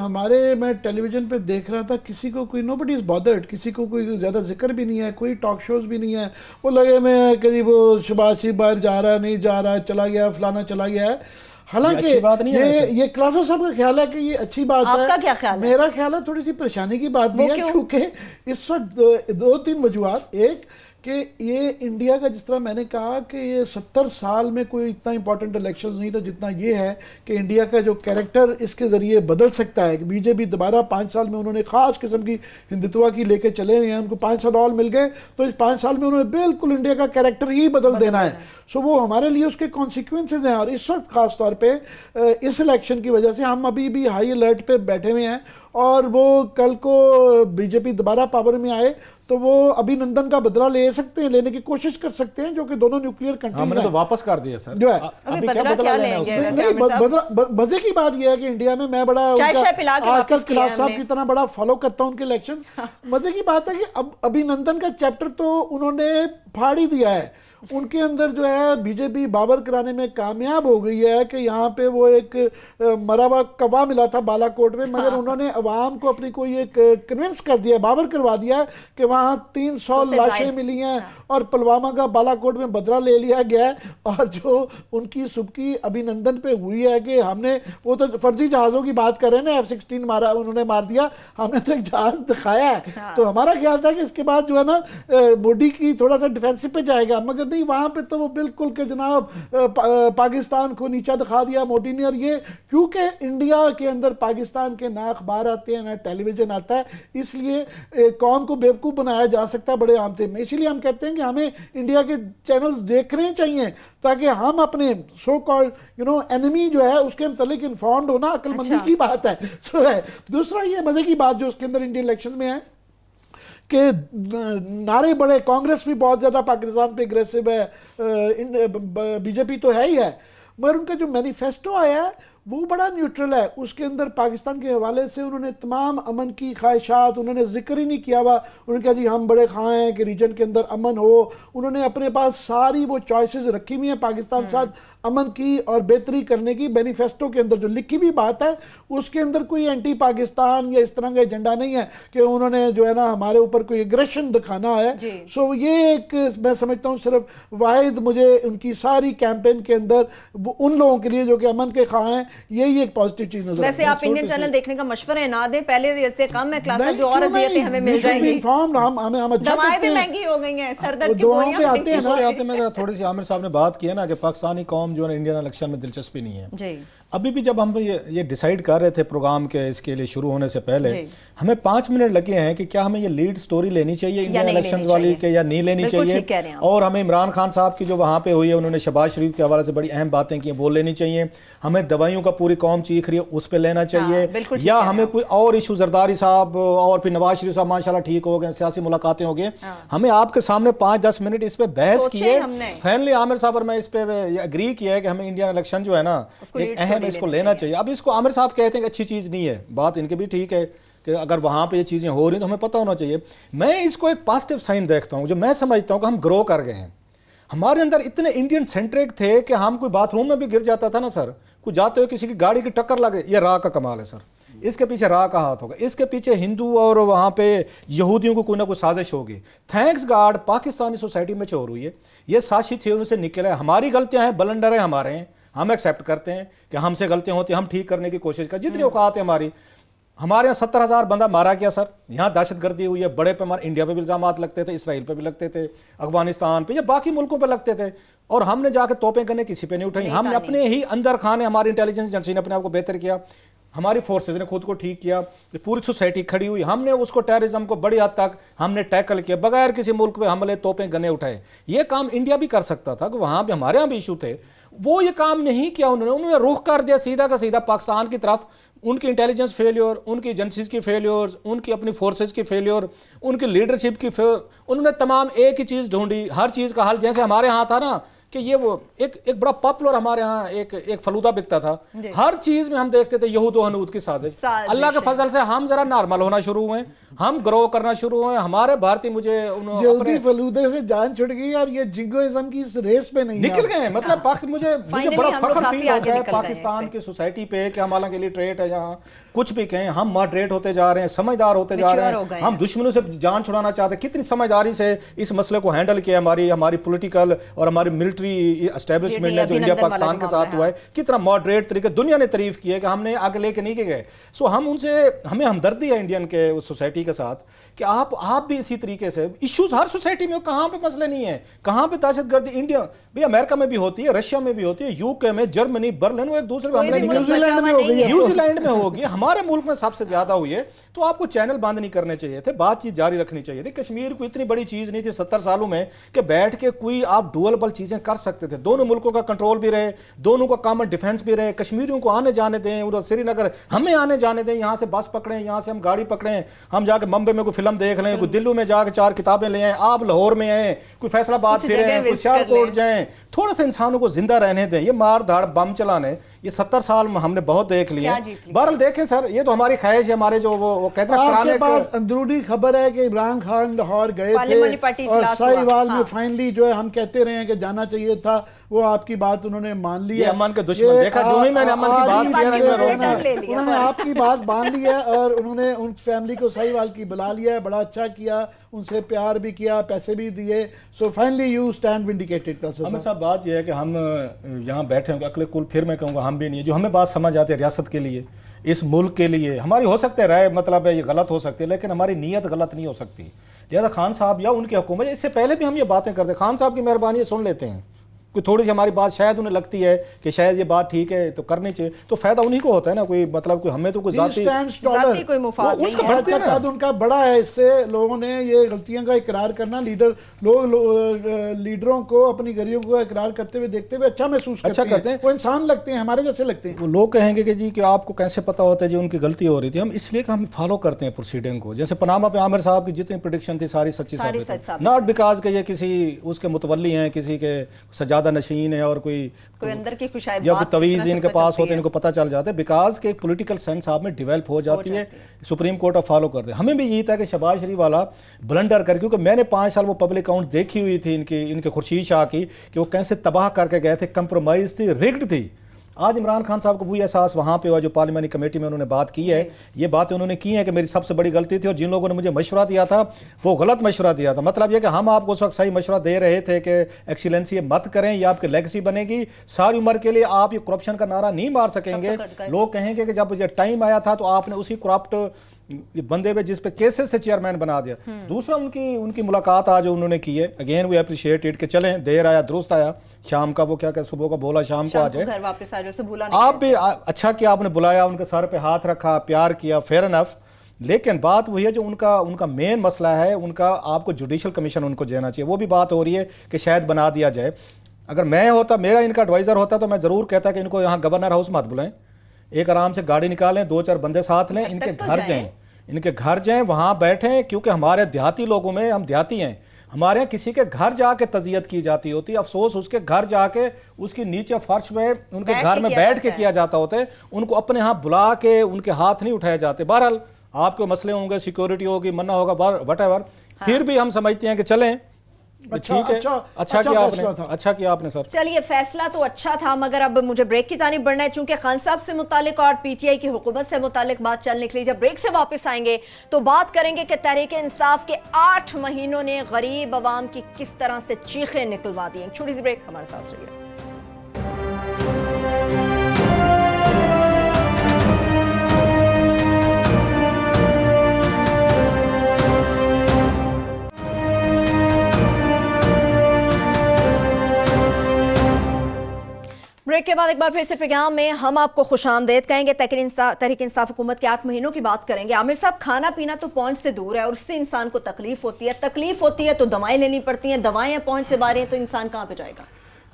मैं टेलीविज़न पे देख रहा था, किसी को कोई नोबडी इज़ बॉदर्ड, किसी को कोई ज़्यादा जिक्र भी नहीं है, कोई टॉक शोज़ भी नहीं है। वो लगे मैं कहीं वो शहबाज शरीफ बाहर जा रहा नहीं जा रहा, चला गया फलाना चला गया है। हालांकि ये क्लासा साहब का ख्याल है कि ये अच्छी बात है। आपका क्या ख्याल है? मेरा ख्याल है थोड़ी सी परेशानी की बात भी है, क्योंकि इस वक्त 2-3 वजूहात। एक कि ये इंडिया का, जिस तरह मैंने कहा कि ये 70 साल में कोई इतना इंपॉर्टेंट इलेक्शन नहीं था जितना ये है कि इंडिया का जो कैरेक्टर इसके ज़रिए बदल सकता है। कि बीजेपी दोबारा 5 साल में उन्होंने ख़ास किस्म की हिंदुत्वा की लेके चले हैं, उनको 5 साल और मिल गए, तो इस 5 साल में उन्होंने बिल्कुल इंडिया का कैरेक्टर ही बदल देना है। सो वो हमारे लिए उसके कॉन्सिक्वेंसेज हैं, और इस वक्त ख़ास तौर पर इस इलेक्शन की वजह से हम अभी भी हाई अलर्ट पे बैठे हुए हैं। और वो कल को बीजेपी दोबारा पावर में आए तो वो अभिनंदन का बदला ले सकते हैं, लेने की कोशिश कर सकते हैं, जो कि दोनों न्यूक्लियर कंट्रीज हैं। तो वापस कर दिया सर जो है अभी क्या लेंगे? मजे की बात यह है कि इंडिया में मैं बड़ा आजकल खिलाफ साहब की तरह बड़ा फॉलो करता हूं उनके इलेक्शन। मजे की बात है कि अब अभिनंदन का चैप्टर तो उन्होंने फाड़ ही दिया है। उनके अंदर जो है बीजेपी बाबर कराने में कामयाब हो गई है कि यहाँ पे वो एक मरा हुआ कौवा मिला था बालाकोट में, मगर उन्होंने अवाम को अपनी कोई एक कन्विंस कर दिया, बाबर करवा दिया कि वहाँ 300 लाशें मिली हैं और पुलवामा का बालाकोट में बदला ले लिया गया है। और जो उनकी सुबकी अभिनंदन पे हुई है कि हमने, वो तो फर्जी जहाज़ों की बात कर रहे हैं ना, F-16 मारा, उन्होंने मार दिया, हमने तो एक जहाज़ दिखाया है। तो हमारा ख्याल था कि इसके बाद जो है ना मोदी की थोड़ा सा डिफेंसिव पे जाएगा, मगर नहीं, वहाँ पे तो वो बिल्कुल के जनाब पाकिस्तान को नीचा दिखा दिया मोदी ने। और ये क्योंकि इंडिया के अंदर पाकिस्तान के ना अखबार आते हैं ना टेलीविजन आता है, इसलिए कौम को बेवकूफ़ बनाया जा सकता है बड़े आमते में। इसीलिए हम कहते हैं कि हमें इंडिया के चैनल्स देखने चाहिए ताकि हम अपने सो कॉल्ड एनिमी जो है उसके मतलब इन्फॉर्म्ड होना अक्लमंदी की बात है। सो है दूसरा ये मजे की बात जो उसके अंदर इंडियन इलेक्शन में है कि नारे बड़े, कांग्रेस भी बहुत ज़्यादा पाकिस्तान पे एग्रेसिव है, बीजेपी तो है ही है, मगर उनका जो मैनिफेस्टो आया है वो बड़ा न्यूट्रल है। उसके अंदर पाकिस्तान के हवाले से उन्होंने तमाम अमन की ख्वाहिशात, उन्होंने जिक्र ही नहीं किया हुआ। उन्होंने कहा जी हम बड़े ख्वाह हैं कि रीजन के अंदर अमन हो। उन्होंने अपने पास सारी वो चॉइसेस रखी हुई हैं पाकिस्तान साथ अमन की और बेहतरी करने की। मैनिफेस्टो के अंदर जो लिखी भी बात है उसके अंदर कोई एंटी पाकिस्तान या इस तरह का एजेंडा नहीं है कि उन्होंने जो है ना हमारे ऊपर कोई एग्रेशन दिखाना है। सो ये एक मैं समझता हूँ सिर्फ वाहिद मुझे उनकी सारी कैंपेन के अंदर उन लोगों के लिए जो कि अमन के ख्वाह हैं, यही एक पॉजिटिव चीज नजर। वैसे आप इंडियन चैनल देखने का मशवरा ना दें, पहले अजियतें कम है क्लास जो और अजियतें हमें मिल जाएंगी। हम दवाएं भी महंगी हो गई हैं, सर दर्द की गोलियां आते हैं ना। थोड़ी सी आमिर साहब ने बात की है ना कि पाकिस्तानी कौम जो है इंडियन इलेक्शन में दिलचस्पी नहीं है जी। अभी भी जब हम ये डिसाइड कर रहे थे प्रोग्राम के इसके लिए शुरू होने से पहले, हमें 5 मिनट लगे हैं कि क्या हमें ये लीड स्टोरी लेनी चाहिए इंडियन इलेक्शन वाली के या नहीं लेनी चाहिए। और हमें इमरान खान साहब की जो वहाँ पे हुई है, उन्होंने शहबाज शरीफ के हवाले से बड़ी अहम बातें की, वो लेनी चाहिए। हमें दवाइयों का पूरी कौम चीख रही है, उस पर लेना चाहिए, या हमें कोई और इशू, जरदारी साहब और फिर नवाज शरीफ साहब माशाल्लाह ठीक हो गए, सियासी मुलाकातें हो गई, हमें आपके सामने 5-10 मिनट इस पे बहस की है। फाइनली आमिर साहब और मैं इस पे एग्री किया है कि हमें इंडियन इलेक्शन जो है ना एक अहम, इसको लेना चाहिए। अब इसको आमिर साहब कहते हैं कि अच्छी चीज़ नहीं है, बात इनके भी ठीक है कि अगर वहाँ पे ये चीज़ें हो रही हैं तो हमें पता होना चाहिए। मैं इसको एक पॉजिटिव साइन देखता हूँ, जो मैं समझता हूँ कि हम ग्रो कर गए हैं। हमारे अंदर इतने इंडियन सेंट्रिक थे कि हम कोई बाथरूम में भी गिर जाता था ना सर, कुछ जाते हुए किसी की गाड़ी की टक्कर लगे, ये राह का कमाल है सर, इसके पीछे राह का हाथ होगा, इसके पीछे हिंदू और वहाँ पे यहूदियों को कोई ना कोई साजिश होगी। थैंक्स गॉड पाकिस्तानी सोसाइटी में चोर हुई है, ये साजिश थी, उनसे निकला है। हमारी गलतियाँ हैं, ब्लंडर है हमारे हैं, हम एक्सेप्ट करते हैं कि हमसे गलतियां होती हैं, हम ठीक करने की कोशिश करें जितनी औकात है हमारी। हमारे यहाँ 70,000 बंदा मारा गया सर, यहाँ दहशतगर्दी हुई है, बड़े पैमाने इंडिया पे भी इल्जाम लगते थे, इसराइल पे भी लगते थे, अफगानिस्तान पे या बाकी मुल्कों पे लगते थे, और हमने जाके तोपें करने किसी पे नहीं उठाई। हमने अपने ही अंदर खाने, हमारी इंटेलिजेंस एजेंसी ने अपने आप को बेहतर किया, हमारी फोर्सेज ने खुद को ठीक किया, पूरी सोसाइटी खड़ी हुई, हमने उसको टेररिज्म को बड़ी हद तक हमने टैकल किया बगैर किसी मुल्क पे हमले, तोपें गने उठाए। ये काम इंडिया भी कर सकता था कि वहाँ भी हमारे यहाँ भी इशू थे, वो ये काम नहीं किया उन्होंने रुख कर दिया सीधा का सीधा पाकिस्तान की तरफ। उनकी इंटेलिजेंस फेलियर, उनकी एजेंसीज की फेलियर्स, उनकी अपनी फोर्सेज की फेलियर, उनकी लीडरशिप की उन्होंने तमाम एक ही चीज़ ढूंढी, हर चीज़ का हल। जैसे हमारे यहाँ था ना कि ये वो एक बड़ा पॉपुलर हमारे यहाँ एक फलूदा बिकता था, हर चीज में हम देखते थे यहूद और हनूद की साजिश। अल्लाह के फजल से हम जरा नॉर्मल होना शुरू हुए, हम ग्रो करना शुरू हुए, हमारे भारतीय मुझे यहूदी फलूदे से जान छुट गई और ये जिंगोइज्म की इस रेस पे नहीं निकल गए। मतलब मुझे बड़ा फख्र फील होता है पाकिस्तान की सोसाइटी पे कि हम हालांकि लिटरेट है, यहाँ कुछ भी कहें, हम मॉडरेट होते जा रहे हैं, समझदार होते जा रहे हैं, हम दुश्मनों से जान छुड़ाना चाहते हैं। कितनी समझदारी से इस मसले को हैंडल किया हमारी पॉलिटिकल और हमारी मिलिट्री एस्टेब्लिशमेंट ने, जो इंडिया पाकिस्तान के साथ हुआ है, कितना मॉडरेट तरीके दुनिया ने तारीफ की है कि हमने आगे लेके नहीं गए। सो हम उनसे, हमें हमदर्दी है इंडियन के उस सोसाइटी के साथ कि आप भी इसी तरीके से इश्यूज हर सोसाइटी में, कहाँ पे मसले नहीं है, कहाँ पे दहशतगर्दी इंडिया भी अमेरिका में भी होती है, रशिया में भी होती है, यूके में, जर्मनी, बर्लिन, वो एक दूसरे न्यूजीलैंड में होगी, हमारे मुल्क में सबसे ज्यादा हुई है। तो आपको चैनल बंद नहीं करने चाहिए थे, बातचीत जारी रखनी चाहिए थी। कश्मीर को इतनी बड़ी चीज नहीं थी 70 सालों में कि बैठ के कोई आप डुअल चीजें कर सकते थे। दोनों मुल्कों का कंट्रोल भी रहे, दोनों का कॉमन डिफेंस भी रहे, कश्मीरियों को आने जाने दें, उधर श्रीनगर हमें आने जाने दें, यहाँ से बस पकड़ें, यहाँ से हम गाड़ी पकड़ें, हम जाके बम्बे में कोई फिल्म देख लें, कोई दिल्ली में जाके 4 किताबें ले आए, आप लाहौर में आए, कोई फैसलाबाद फिरें, कोई सियालकोट जाएं, थोड़ा सा इंसानों को जिंदा रहने दें। ये मार धाड़ बम चलाने ये 70 साल में हमने बहुत देख लिए क्या जीत लिया? बहरहाल देखें सर, ये तो हमारी ख्वाहिश है, हमारे जो वो कहते हैं आपके पास अंदरूनी खबर है कि इमरान खान लाहौर गए पार्लियामानी थे पार्टी और इजलास हुआ। साहिवाल में हाँ। फाइनली जो है हम कहते रहे हैं कि जाना चाहिए था, वो आपकी बात उन्होंने मान ली ये है। अमन के दुश्मन, देखा जो ही मैंने अमन की बात की किया ना, बात मैं की, ले लिया उन्होंने आपकी बात मान ली है और उन्होंने उन फैमिली को साहिवाल की बुला लिया है, बड़ा अच्छा किया, उनसे प्यार भी किया, पैसे भी दिए। So finally you stand vindicated. हमें साहब बात यह है कि हम यहाँ बैठे हैं, अगले कुल फिर मैं कहूँगा हम भी नहीं है, जो हमें बात समझ आती है रियासत के लिए, इस मुल्क के लिए, हमारी हो सकते है राय मतलब है ये गलत हो सकती है, लेकिन हमारी नीयत गलत नहीं हो सकती। लिहाजा खान साहब या उनकी हुकूमत, इससे पहले भी हम ये बातें करते हैं, खान साहब की मेहरबानी सुन लेते हैं, कोई थोड़ी सी हमारी बात शायद उन्हें लगती है कि शायद ये बात ठीक है तो करनी चाहिए, तो फायदा उन्हीं को होता है ना, कोई मतलब कोई हमें तो कोई जाती कोई मुफाद नहीं है। का कद उनका बड़ा है, इससे लोगों ने ये गलतियों का इकरार करना, लीडरों को अपनी गलतियों को इकरार करते हुए देखते हुए अच्छा महसूस करते हैं। वो इंसान लगते हैं, हमारे जैसे लगते हैं। वो लोग कहेंगे कि जी कि आपको कैसे पता होता है जी उनकी गलती हो रही थी, हम इसलिए कि हम फॉलो करते हैं प्रोसीडिंग को। जैसे पनामा पे आमिर साहब की जितनी प्रेडिक्शन थी सारी सच्ची साबित है, नॉट बिकॉज के ये किसी उसके मुतवल्ली हैं, किसी के सजादा नशीन है और कोई अंदर की शायद या कोई तवीज़ इनके पास होते हैं, इनको पता चल जाता है, बिकॉज के पॉलिटिकल सेंस आप में डेवलप हो जाती है, सुप्रीम कोर्ट ऑफ फॉलो करते हैं। हमें भी यही था कि शहबाज शरीफ वाला ब्लंडर कर, क्योंकि मैंने 5 साल वो पब्लिक अकाउंट देखी हुई थी इनके खुर्शीद शाह की कि वो कैसे तबाह करके गए थे, कंप्रोमाइज़ थी, रिग्ड थी। आज इमरान खान साहब को वही एहसास वहाँ पे हुआ जो पार्लियामानी कमेटी में उन्होंने बात की है, ये बातें उन्होंने की हैं कि मेरी सबसे बड़ी गलती थी और जिन लोगों ने मुझे मशवरा दिया था वो गलत मशवरा दिया था। मतलब ये कि हम आपको उस वक्त सही मशवरा दे रहे थे कि एक्सीलेंसी मत करें, ये आपकी लेगेसी बनेगी सारी उम्र के लिए, आप ये करप्शन का नारा नहीं मार सकेंगे। लोग कहेंगे कि जब ये टाइम आया था तो आपने उसी करप्ट बंदे पे जिस पे केसेस से चेयरमैन बना दिया। दूसरा उनकी मुलाकात आज उन्होंने की है, अगेन वी अप्रिशिएट इट, कि चलें देर आया दुरुस्त आया, शाम का वो क्या क्या सुबह का बोला शाम को आ जाए, घर वापस आ जाओ, भूला आप भी अच्छा किया, आपने बुलाया, उनके सर पे हाथ रखा, प्यार किया, फेयर एनफ। लेकिन बात वही है जो उनका मेन मसला है, उनका आपको जुडिशल कमीशन उनको देना चाहिए। वो भी बात हो रही है कि शायद बना दिया जाए। अगर मैं होता, मेरा इनका एडवाइज़र होता तो मैं ज़रूर कहता कि इनको यहाँ गवर्नर हाउस मत बुलाएं, एक आराम से गाड़ी निकालें, 2-4 बंदे साथ लें, इनके घर जाएं, वहाँ बैठें, क्योंकि हमारे देहाती लोगों में, हम देहाती हैं, हमारे यहाँ किसी के घर जाके तज़ियत की जाती होती है, अफसोस उसके घर जाके उसकी नीचे फर्श में उनके घर में बैठ के किया जाता होता है, उनको अपने यहाँ बुला के उनके हाथ नहीं उठाए जाते। बहरहाल आपके मसले होंगे, सिक्योरिटी होगी, मन्ना होगा, वटएवर, फिर भी हम समझते हैं कि चलें ठीक है। अच्छा किया आपने सर। चलिए फैसला तो अच्छा था, मगर अब मुझे ब्रेक की जानिब बढ़ना है, चूंकि खान साहब से मुतालिक और पीटीआई की हुकूमत से मुतालिक बात चलने के लिए जब ब्रेक से वापस आएंगे तो बात करेंगे कि तहरीक इंसाफ के 8 महीनों ने गरीब अवाम की किस तरह से चीखें निकलवा दी। छोटी सी ब्रेक, हमारे साथ रहिए। ब्रेक के बाद एक बार फिर से प्रोग्राम में हम आपको खुशामदीद कहेंगे। तहरीक इंसाफ हुकूमत के 8 महीनों की बात करेंगे। आमिर साहब, खाना पीना तो पहुंच से दूर है और उससे इंसान को तकलीफ होती है तो दवाएं लेनी पड़ती हैं, दवाएं पहुंच से बाहर हैं तो इंसान कहाँ पे जाएगा।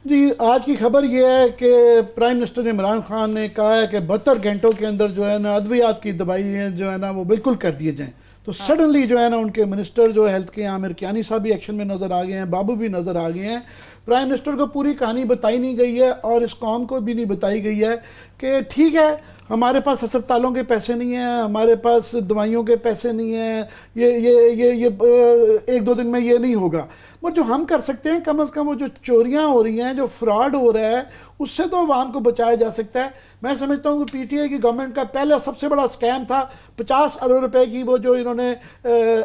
जी, आज की खबर यह है कि प्राइम मिनिस्टर इमरान खान ने कहा है कि 72 घंटों के अंदर जो है ना अद्वियात की दवाइयाँ जो है ना वो बिल्कुल कर दिए जाएँ। तो सडनली जो है ना उनके मिनिस्टर जो हेल्थ के आमिर कियानी साहब भी एक्शन में नज़र आ गए हैं, बाबू भी नज़र आ गए हैं। प्राइम मिनिस्टर को पूरी कहानी बताई नहीं गई है और इस कौम को भी नहीं बताई गई है कि ठीक है हमारे पास अस्पतालों के पैसे नहीं हैं, हमारे पास दवाइयों के पैसे नहीं हैं, ये 1-2 दिन में ये नहीं होगा। बट जो हम कर सकते हैं कम से कम वो जो चोरियां हो रही हैं, जो फ्रॉड हो रहा है, उससे तो अवाम को बचाया जा सकता है। मैं समझता हूँ कि पीटीआई की गवर्नमेंट का पहला सबसे बड़ा स्कैम था 50 अरब रुपए की वो जो इन्होंने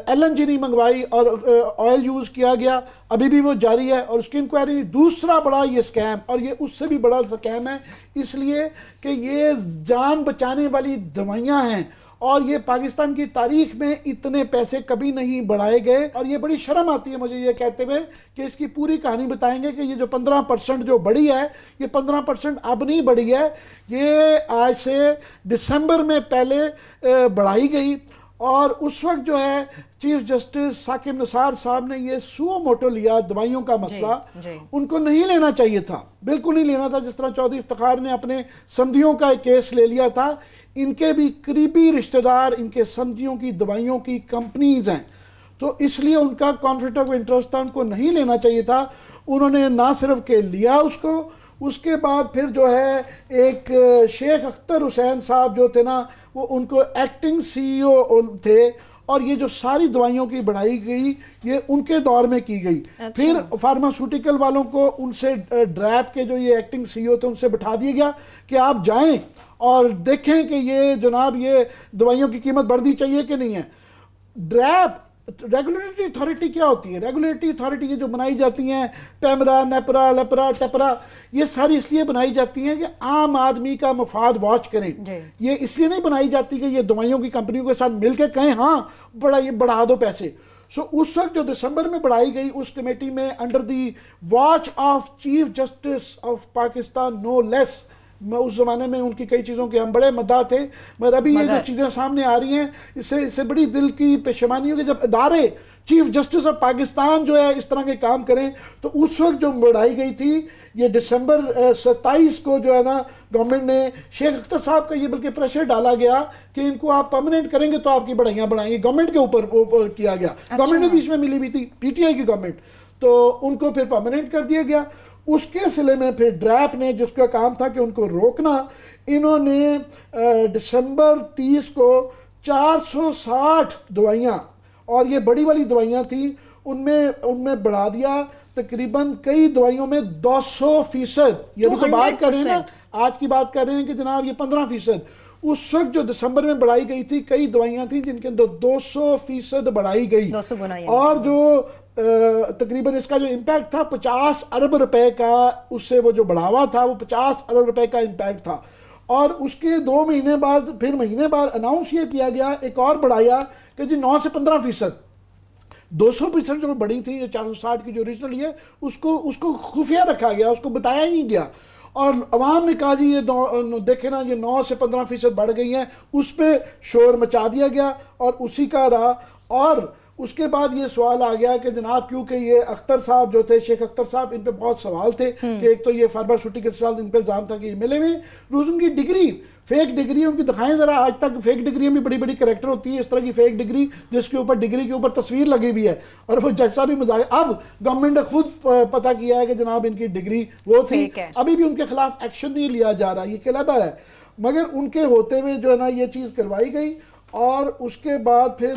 LNG नहीं मंगवाई और ऑयल यूज़ किया गया, अभी भी वो जारी है और उसकी इंक्वायरी। दूसरा बड़ा ये स्कैम, और ये उससे भी बड़ा स्कैम है इसलिए कि ये जान बचाने वाली दवाइयाँ हैं और ये पाकिस्तान की तारीख में इतने पैसे कभी नहीं बढ़ाए गए। और ये बड़ी शर्म आती है मुझे ये कहते हुए कि इसकी पूरी कहानी बताएंगे कि ये जो 15% जो बढ़ी है, ये 15% अब नहीं बढ़ी है, ये आज से दिसंबर में पहले बढ़ाई गई। और उस वक्त जो है चीफ जस्टिस साकिब निसार साहब ने ये सुओ मोटो लिया दवाइयों का मसला, उनको नहीं लेना चाहिए था, बिल्कुल नहीं लेना था। जिस तरह चौधरी इफ्तिखार ने अपने समधियों का एक केस ले लिया था, इनके भी करीबी रिश्तेदार इनके समधियों की दवाइयों की कंपनीज हैं, तो इसलिए उनका कॉन्फ्लिक्ट ऑफ इंटरेस्ट था, उनको नहीं लेना चाहिए था। उन्होंने ना सिर्फ के लिया उसको, उसके बाद फिर जो है एक शेख अख्तर हुसैन साहब जो थे ना, वो उनको एक्टिंग सीईओ थे, और ये जो सारी दवाइयों की बढ़ाई गई ये उनके दौर में की गई। अच्छा। फिर फार्मास्यूटिकल वालों को उनसे ड्रैप के जो ये एक्टिंग सीईओ थे उनसे बिठा दिया गया कि आप जाएं और देखें कि ये जनाब ये दवाइयों की कीमत बढ़नी चाहिए कि नहीं है। ड्रैप रेगुलेटरी अथॉरिटी क्या होती है? रेगुलेटरी अथॉरिटी ये जो बनाई जाती हैं, पैमरा, नेपरा, लेपरा, टेपरा, ये सारी इसलिए बनाई जाती हैं कि आम आदमी का मफाद वॉच करें। ये इसलिए नहीं बनाई जाती कि ये दवाइयों की कंपनियों के साथ मिलकर कहें हाँ ये बढ़ा दो पैसे। सो उस वक्त जो दिसंबर में बढ़ाई गई उस कमेटी में under the watch of chief justice of Pakistan no less, मैं उस ज़माने में उनकी कई चीज़ों के हम बड़े मद्दा थे, मगर अभी ये जो चीज़ें सामने आ रही हैं इससे बड़ी दिल की पेशेमानी हो कि जब इदारे चीफ जस्टिस ऑफ पाकिस्तान जो है इस तरह के काम करें। तो उस वक्त जो बढ़ाई गई थी ये दिसंबर 27 को जो है ना गवर्नमेंट ने शेख अख्तर साहब का ये बल्कि प्रेशर डाला गया कि इनको आप परमानेंट करेंगे तो आपकी बढ़ाइयाँ बढ़ाएंगे, गवर्नमेंट के ऊपर किया गया। गवर्नमेंट ने बीच में मिली हुई थी पीटीआई की गवर्नमेंट, तो उनको फिर परमानेंट कर दिया गया। उसके सिले में फिर ड्रैप ने जिसका काम था कि उनको रोकना, इन्होंने दिसंबर 30 को 460 दवाइयाँ, और ये बड़ी वाली दवाइयाँ थी, उनमें बढ़ा दिया तकरीबन कई दवाइयों में 200%। ये भी तो बात कर रहे हैं ना, आज की बात कर रहे हैं कि जनाब ये 15%। उस वक्त जो दिसंबर में बढ़ाई गई थी कई दवाइयाँ थी जिनके अंदर 200% बढ़ाई गई, और जो तकरीबन इसका जो इम्पैक्ट था 50 अरब रुपए का, उससे वो जो बढ़ावा था वो 50 अरब रुपए का इम्पैक्ट था। और उसके 2 महीने बाद फिर महीने बाद अनाउंस ये किया गया, एक और बढ़ाया कि जी 9 से 15%, 200% जो बढ़ी थी, ये 460 की जो ओरिजिनल है उसको खुफिया रखा गया, उसको बताया ही नहीं गया। और अवाम ने कहा जी ये देखे ना ये 9 से 15% बढ़ गई हैं, उस पर शोर मचा दिया गया और उसी का रहा। और उसके बाद ये सवाल आ गया कि जनाब क्योंकि ये अख्तर साहब जो थे, शेख अख्तर साहब, इन पे बहुत सवाल थे कि एक तो ये फार्मास्यूटिकल के साथ इन पे इल्जाम था कि मिले हुए रोज उनकी डिग्री फेक डिग्री उनकी दिखाएं जरा। आज तक फेक डिग्री में बड़ी बड़ी करेक्टर होती है, इस तरह की फेक डिग्री जिसके ऊपर डिग्री के ऊपर तस्वीर लगी हुई है और वो जैसा भी मजाक। अब गवर्नमेंट ने खुद पता किया है कि जनाब इनकी डिग्री वो थी, अभी भी उनके खिलाफ एक्शन नहीं लिया जा रहा, ये कहलाता है। मगर उनके होते हुए जो है ना ये चीज़ करवाई गई। और उसके बाद फिर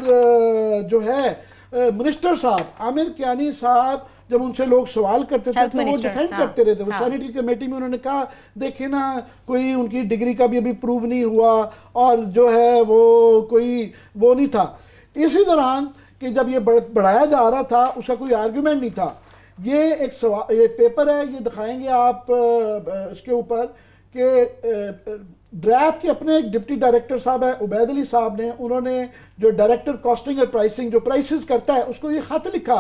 जो है मिनिस्टर साहब आमिर कियानी साहब, जब उनसे लोग सवाल करते थे तो वो डिफेंड करते रहते। वो सैनिटरी कमेटी में उन्होंने कहा देखिए ना कोई उनकी डिग्री का भी अभी प्रूव नहीं हुआ और जो है वो कोई वो नहीं था। इसी दौरान कि जब ये बढ़ाया जा रहा था उसका कोई आर्गुमेंट नहीं था। ये एक सवाल, ये पेपर है, ये दिखाएंगे आप इसके ऊपर कि ड्रैप के अपने एक डिप्टी डायरेक्टर साहब है उबैद अली साहब ने, उन्होंने जो डायरेक्टर कॉस्टिंग और प्राइसिंग जो प्राइसेस करता है उसको ये खत लिखा।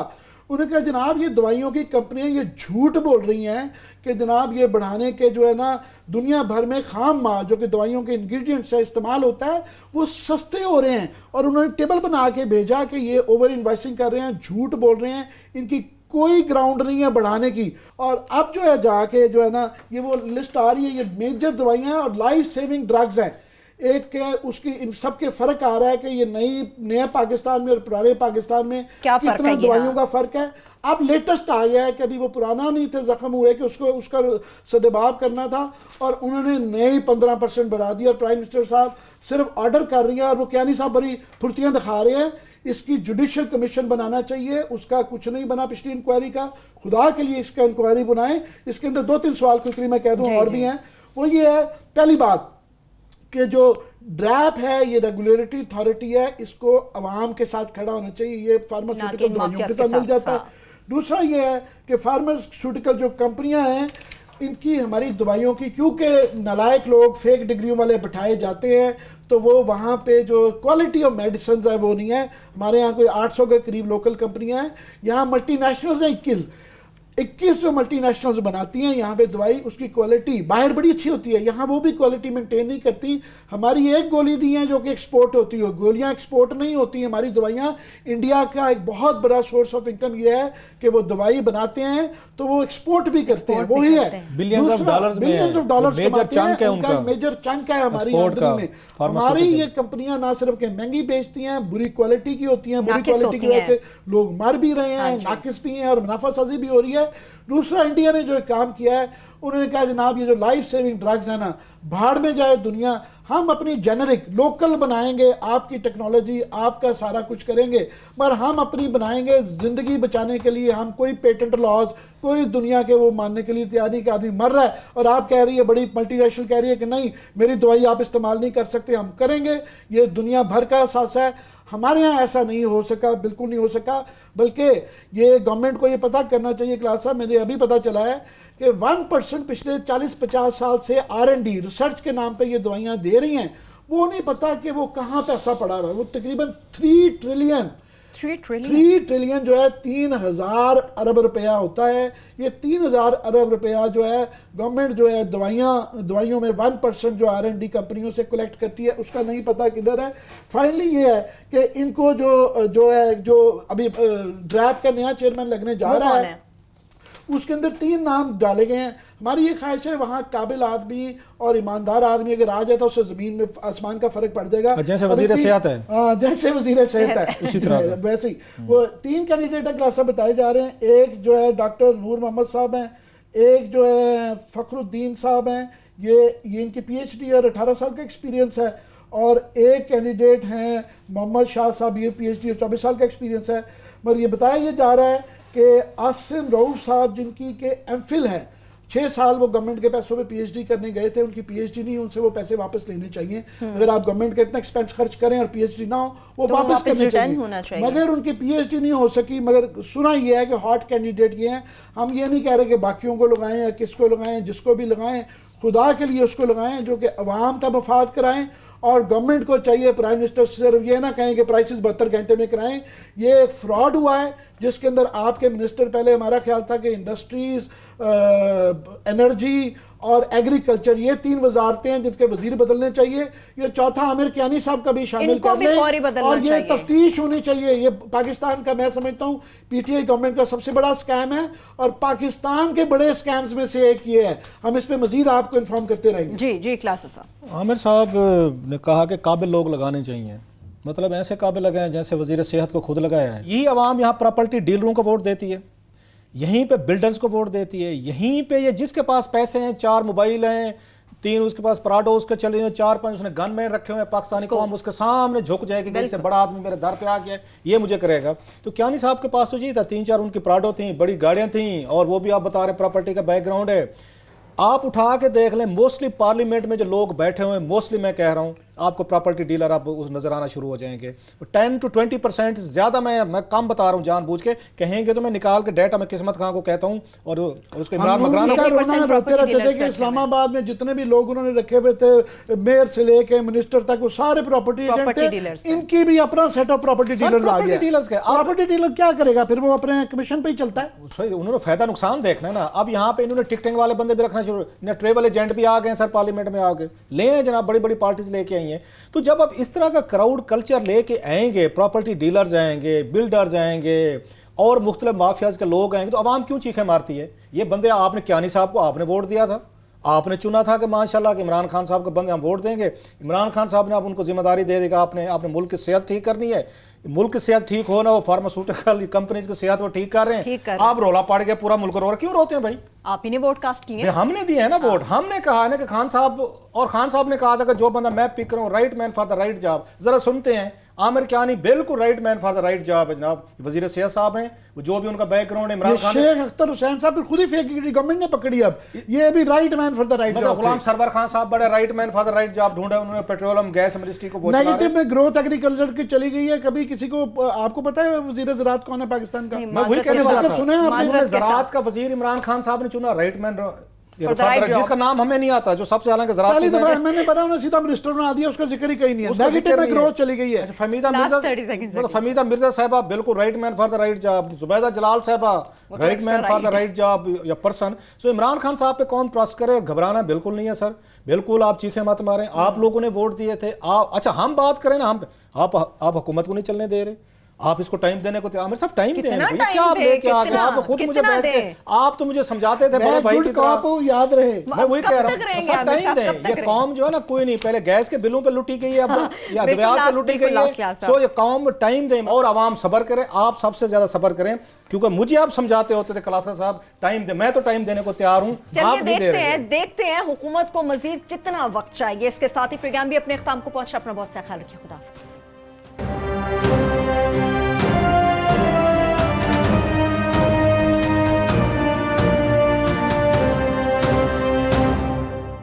उन्होंने कहा जनाब ये दवाइयों की कंपनियां ये झूठ बोल रही हैं कि जनाब ये बढ़ाने के जो है ना दुनिया भर में खाम माल जो कि दवाइयों के इंग्रेडिएंट्स से इस्तेमाल होता है वो सस्ते हो रहे हैं। और उन्होंने टेबल बना के भेजा कि ये ओवर इन्वाइसिंग कर रहे हैं, झूठ बोल रहे हैं, इनकी कोई ग्राउंड नहीं है बढ़ाने की। और अब जो है जाके जो है ना ये वो लिस्ट आ रही है, ये मेजर दवाइयाँ और लाइफ सेविंग ड्रग्स हैं। एक के उसकी इन सब के फर्क आ रहा है कि ये नए पाकिस्तान में और पुराने पाकिस्तान में कितना दवाइयों का फर्क है। अब लेटेस्ट आ गया है कि अभी वो पुराना नहीं थे जख्म हुए कि उसका सदबाव करना था और उन्होंने नए 15% बढ़ा दिया। और प्राइम मिनिस्टर साहब सिर्फ ऑर्डर कर रही है और वो कियानी साहब बड़ी फुर्तियां दिखा रहे हैं। इसकी जुडिशियल कमीशन बनाना चाहिए, उसका कुछ नहीं बना पिछली इंक्वायरी का, खुदा के लिए इसका इंक्वायरी बनाएं। इसके अंदर 2-3 सवाल क्विकली मैं कह दूं और भी हैं। वो ये है पहली बात कि जो ड्रैप है ये रेगुलेटरी अथॉरिटी है, इसको अवाम के साथ खड़ा होना चाहिए, ये फार्मास्यूटिकल दवाइयों के साथ मिल जाता है। दूसरा ये है कि फार्मास्यूटिकल जो कंपनियां हैं इनकी हमारी दवाइयों की क्योंकि नालायक लोग फेक डिग्रियों वाले बिठाए जाते हैं तो वो वहाँ पे जो क्वालिटी ऑफ मेडिसिन है वो नहीं है। हमारे यहाँ कोई 800 के करीब लोकल कंपनियाँ हैं, यहाँ मल्टीनेशनल्स हैं 21 जो मल्टीनेशनल्स बनाती हैं यहाँ पे दवाई, उसकी क्वालिटी बाहर बड़ी अच्छी होती है, यहाँ वो भी क्वालिटी मेंटेन नहीं करती। हमारी एक गोली नहीं है जो कि एक्सपोर्ट होती है, गोलियाँ एक्सपोर्ट नहीं होती, हमारी दवाइयाँ। इंडिया का एक बहुत बड़ा सोर्स ऑफ इनकम ये है कि वो दवाई बनाते हैं तो वो एक्सपोर्ट भी करते हैं, वही है billions of dollars major chunk है हमारी आमदनी में। हमारी ये कंपनियां ना सिर्फ के महंगी बेचती हैं, बुरी क्वालिटी की होती हैं, बुरी क्वालिटी की वजह से लोग मर भी रहे हैं, नाकिस भी हैं और मुनाफासाजी भी हो रही है। है। दूसरा, इंडिया ने जो काम किया है, उन्होंने कहा जनाब ये जो लाइफ सेविंग ड्रग्स है ना, भाड़ में जाए दुनिया, हम अपनी जेनरिक लोकल बनाएंगे, आपकी टेक्नोलॉजी आपका सारा कुछ करेंगे, मगर हम अपनी बनाएंगे ज़िंदगी बचाने के लिए। हम कोई पेटेंट लॉज, कोई दुनिया के वो मानने के लिए तैयार नहीं कि आदमी मर रहा है और आप कह रही है, बड़ी मल्टीनेशनल कह रही है कि नहीं मेरी दवाई आप इस्तेमाल नहीं कर सकते, हम करेंगे। ये दुनिया भर का एहसास है। हमारे यहाँ ऐसा नहीं हो सका, बिल्कुल नहीं हो सका, बल्कि ये गवर्नमेंट को ये पता करना चाहिए। क्लास साहब, मुझे अभी पता चला है कि 1% पिछले 40-50 साल से R&D रिसर्च के नाम पे ये दवाइयाँ दे रही हैं। वो नहीं पता कि वो कहाँ पैसा पड़ा हुआ है। वो तकरीबन 3 ट्रिलियन जो है 3000 अरब रुपया होता है। ये 3000 अरब रुपया जो है गवर्नमेंट जो है दवाइयों में 1% जो R&D कंपनियों से कलेक्ट करती है, उसका नहीं पता किधर है। फाइनली ये है कि इनको जो अभी ड्रैप का नया चेयरमैन लगने जा रहा है, उसके अंदर 3 नाम डाले गए हैं। हमारी ये ख्वाहिश है वहाँ काबिल आदमी और ईमानदार आदमी अगर आ जाए तो उससे ज़मीन में आसमान का फ़र्क पड़ जाएगा। जैसे वज़ीर सेहत है, हाँ जैसे वज़ीर सेहत है उसी तरह वैसे ही वो 3 कैंडिडेट क्लास बताए जा रहे हैं। एक जो है डॉक्टर नूर मोहम्मद साहब हैं, एक जो है फ़खरुद्दीन साहब हैं, ये इनकी PhD और 18 साल का एक्सपीरियंस है, और एक कैंडिडेट हैं मोहम्मद शाह साहब, ये PhD और 24 साल का एक्सपीरियंस है। मगर ये बताया ये जा रहा है कि आसिम रऊफ साहब जिनकी के MPhil है, 6 साल वो गवर्नमेंट के पैसों पे PhD करने गए थे, उनकी PhD नहीं, उनसे वो पैसे वापस लेने चाहिए। अगर आप गवर्नमेंट का इतना एक्सपेंस खर्च करें और PhD ना हो, वो तो वापस करने चाहिए। मगर उनकी PhD नहीं हो सकी। मगर सुना ये है कि हॉट कैंडिडेट ये हैं। हम ये नहीं कह रहे कि बाकियों को लगाएं या किसको लगाएं, जिसको भी लगाएं खुदा के लिए उसको लगाएं जो कि अवाम का मफाद कराएं। और गवर्नमेंट को चाहिए प्राइम मिनिस्टर सिर्फ ये ना कहें कि प्राइसेस 72 घंटे में कराएं। ये एक फ्रॉड हुआ है जिसके अंदर आपके मिनिस्टर, पहले हमारा ख्याल था कि इंडस्ट्रीज, एनर्जी और एग्रीकल्चर, ये 3 वजारतें हैं जिनके वजीर बदलने चाहिए। ये चौथा आमिर कियानी साहब का भी शामिल कर लें और ये तफ्तीश होनी चाहिए। ये पाकिस्तान का, मैं समझता हूँ PTI गवर्नमेंट का सबसे बड़ा स्कैम है और पाकिस्तान के बड़े स्कैम्स में से एक ये है। हम इस पे मजीद आपको इन्फॉर्म करते रहेंगे। जी जी क्लास साहब। आमिर साहब ने कहा कि काबिल लोग लगाने चाहिए, मतलब ऐसे काबिल लगाए जैसे वजीर सेहत को खुद लगाया है। यही आवाम यहाँ प्रॉपर्टी डीलरों को वोट देती है, यहीं पे बिल्डर्स को वोट देती है, यहीं पे ये जिसके पास पैसे हैं, 4 मोबाइल हैं, 3 उसके पास पराडो उसके चले हैं, 4-5 उसने गन मैन रखे हुए हैं, पाकिस्तानी कौम उसके सामने झुक जाएगी कि इससे बड़ा आदमी मेरे दर पे आ गया है, ये मुझे करेगा। तो कियानी साहब के पास तो जी था, 3-4 उनकी पराडो थी, बड़ी गाड़ियाँ थी, और वो भी आप बता रहे प्रॉपर्टी का बैकग्राउंड है। आप उठा के देख लें, मोस्टली पार्लियामेंट में जो लोग बैठे हुए हैं, मोस्टली मैं कह रहा हूँ आपको प्रॉपर्टी डीलर आप उस नजर आना शुरू हो जाएंगे। 10 to 20% ज़्यादा, मैं कम बता रहा हूँ जानबूझ के, कहेंगे तो मैं निकाल के डेटा मैं किस्मत खां को कहता हूँ और उसको इमरान मकराना रोते रहते थे कि इस्लामाबाद में जितने भी लोग उन्होंने रखे हुए थे, मेयर से लेके मिनिस्टर तक, वो सारे प्रॉपर्टी एजेंट थे। इनकी भी अपना सेट ऑफ प्रॉपर्टी डीलर आ गया। प्रॉपर्टी डीलर क्या करेगा फिर? वो अपने कमीशन पे ही चलता है। उन्होंने फायदा नुकसान देखना है ना। अब यहाँ पे इन्होंने टिकटिंग वाले बंदे भी रखना शुरू, ट्रेवल एजेंट भी आ गए सर, पार्लियामेंट में आ गए, ले जनाब, बड़ी बड़ी पार्टीज लेके आई हैं। तो जब अब इस तरह का क्राउड कल्चर लेके आएंगे, प्रॉपर्टी डीलर्स आएंगे, बिल्डर्स आएंगे और मुख्तलिफ माफियाज के लोग आएंगे, तो आवाम क्यों चीखें मारती है? ये बंदे, आपने कियानी साहब को आपने वोट दिया था, आपने चुना था कि माशाल्लाह कि इमरान खान साहब के बंदे हम वोट देंगे। इमरान खान साहब ने आप उनको जिम्मेदारी दे देगा, आपने मुल्क की सेहत ठीक करनी है। मुल्क की सेहत ठीक हो ना, वो फार्मास्यूटिकल कंपनीज की सेहत वो ठीक कर रहे हैं। आप रोला पड़ गया पूरा मुल्क रो, क्यों रोते हैं भाई? आप ही ने वोट कास्ट किए, हमने दिए है ना वोट। हमने कहा है ना कि खान साहब ने कहा था कि जो बंदा मैं पिक करूं, right man for the right job. जरा सुनते हैं, आमिर कियानी बिल्कुल right man for the right job है जनाब। वजीर सेहत साहब हैं, जो भी उनका बैकग्राउंड है। इमरान खान, शेख अख्तर हुसैन साहब खुद ही फेक गवर्नमेंट ने पकड़ी, अब ये भी right man for the right job. Ghulam Sarwar Khan sahab बड़े right man for the right job ढूंढे उन्होंने, पेट्रोलियम गैस मिनिस्ट्री को। नेगेटिव में ग्रोथ एग्रीकल्चर की चली गई है। कभी किसी को आपको पता है वजीर ज़राअत कौन है पाकिस्तान का? मैं वही कहने वाला था, सुना है आपने? ज़राअत का वजीर इमरान खान साहब ने चुना, राइट मैन, जिसका नाम हमें नहीं आता, जो सबसे हालांकि मैंने पता उन्हें सीधा मिनिस्टर बना दिया, उसका जिक्र ही कहीं नहीं है। नेगेटिव में ग्रोथ चली गई है। फमीदा मिर्जा साहिबा बिल्कुल right man for the right job, Zubaida Jalal Sahiba right man for the right job या पर्सन। सो इमरान खान साहब पे कौन ट्रस्ट करे? घबराना बिल्कुल नहीं है सर, बिल्कुल आप चीखें मत मारें। आप लोगों ने वोट दिए थे। अच्छा हम बात करें ना, आप हुकूमत को नहीं चलने दे रहे, आप इसको टाइम देने को तैयार, मेरे साहब टाइम दें, कितना भैया, टाइम क्या आप दें, लेके आ गए, कितना- आप खुद मुझे कितना बैठ के, दें? आप तो मुझे समझाते थे बड़े भाई की आप तरह, याद रहे। मैं वही कब कह रहा तक रहेंगे हूँ, आमिर टाइम साहब, दें, कब तक ये रहेंगे? कौम जो है ना, कोई नहीं, पहले गैस के बिलों पे लुटी गई है, अब या बिल्कुल दरिया पे last, लुटी बिल्कुल गई last है, क्लास सो ये कौम टाइम दें और आवाम सब्र करें, आप सबसे ज्यादा सब्र करें, क्योंकि मुझे आप समझाते होते थे कलासा साहब टाइम दे, मैं तो टाइम देने को तैयार हूँ, चलिए आप नहीं दे रहे। देखते हैं हुकूमत को मजीद कितना वक्त चाहिए। इसके साथ ही प्रोग्राम भी अपने इख्ताम को पहुंचा। अपना बहुत सा ख्याल रखिए। खुदा हाफिज़।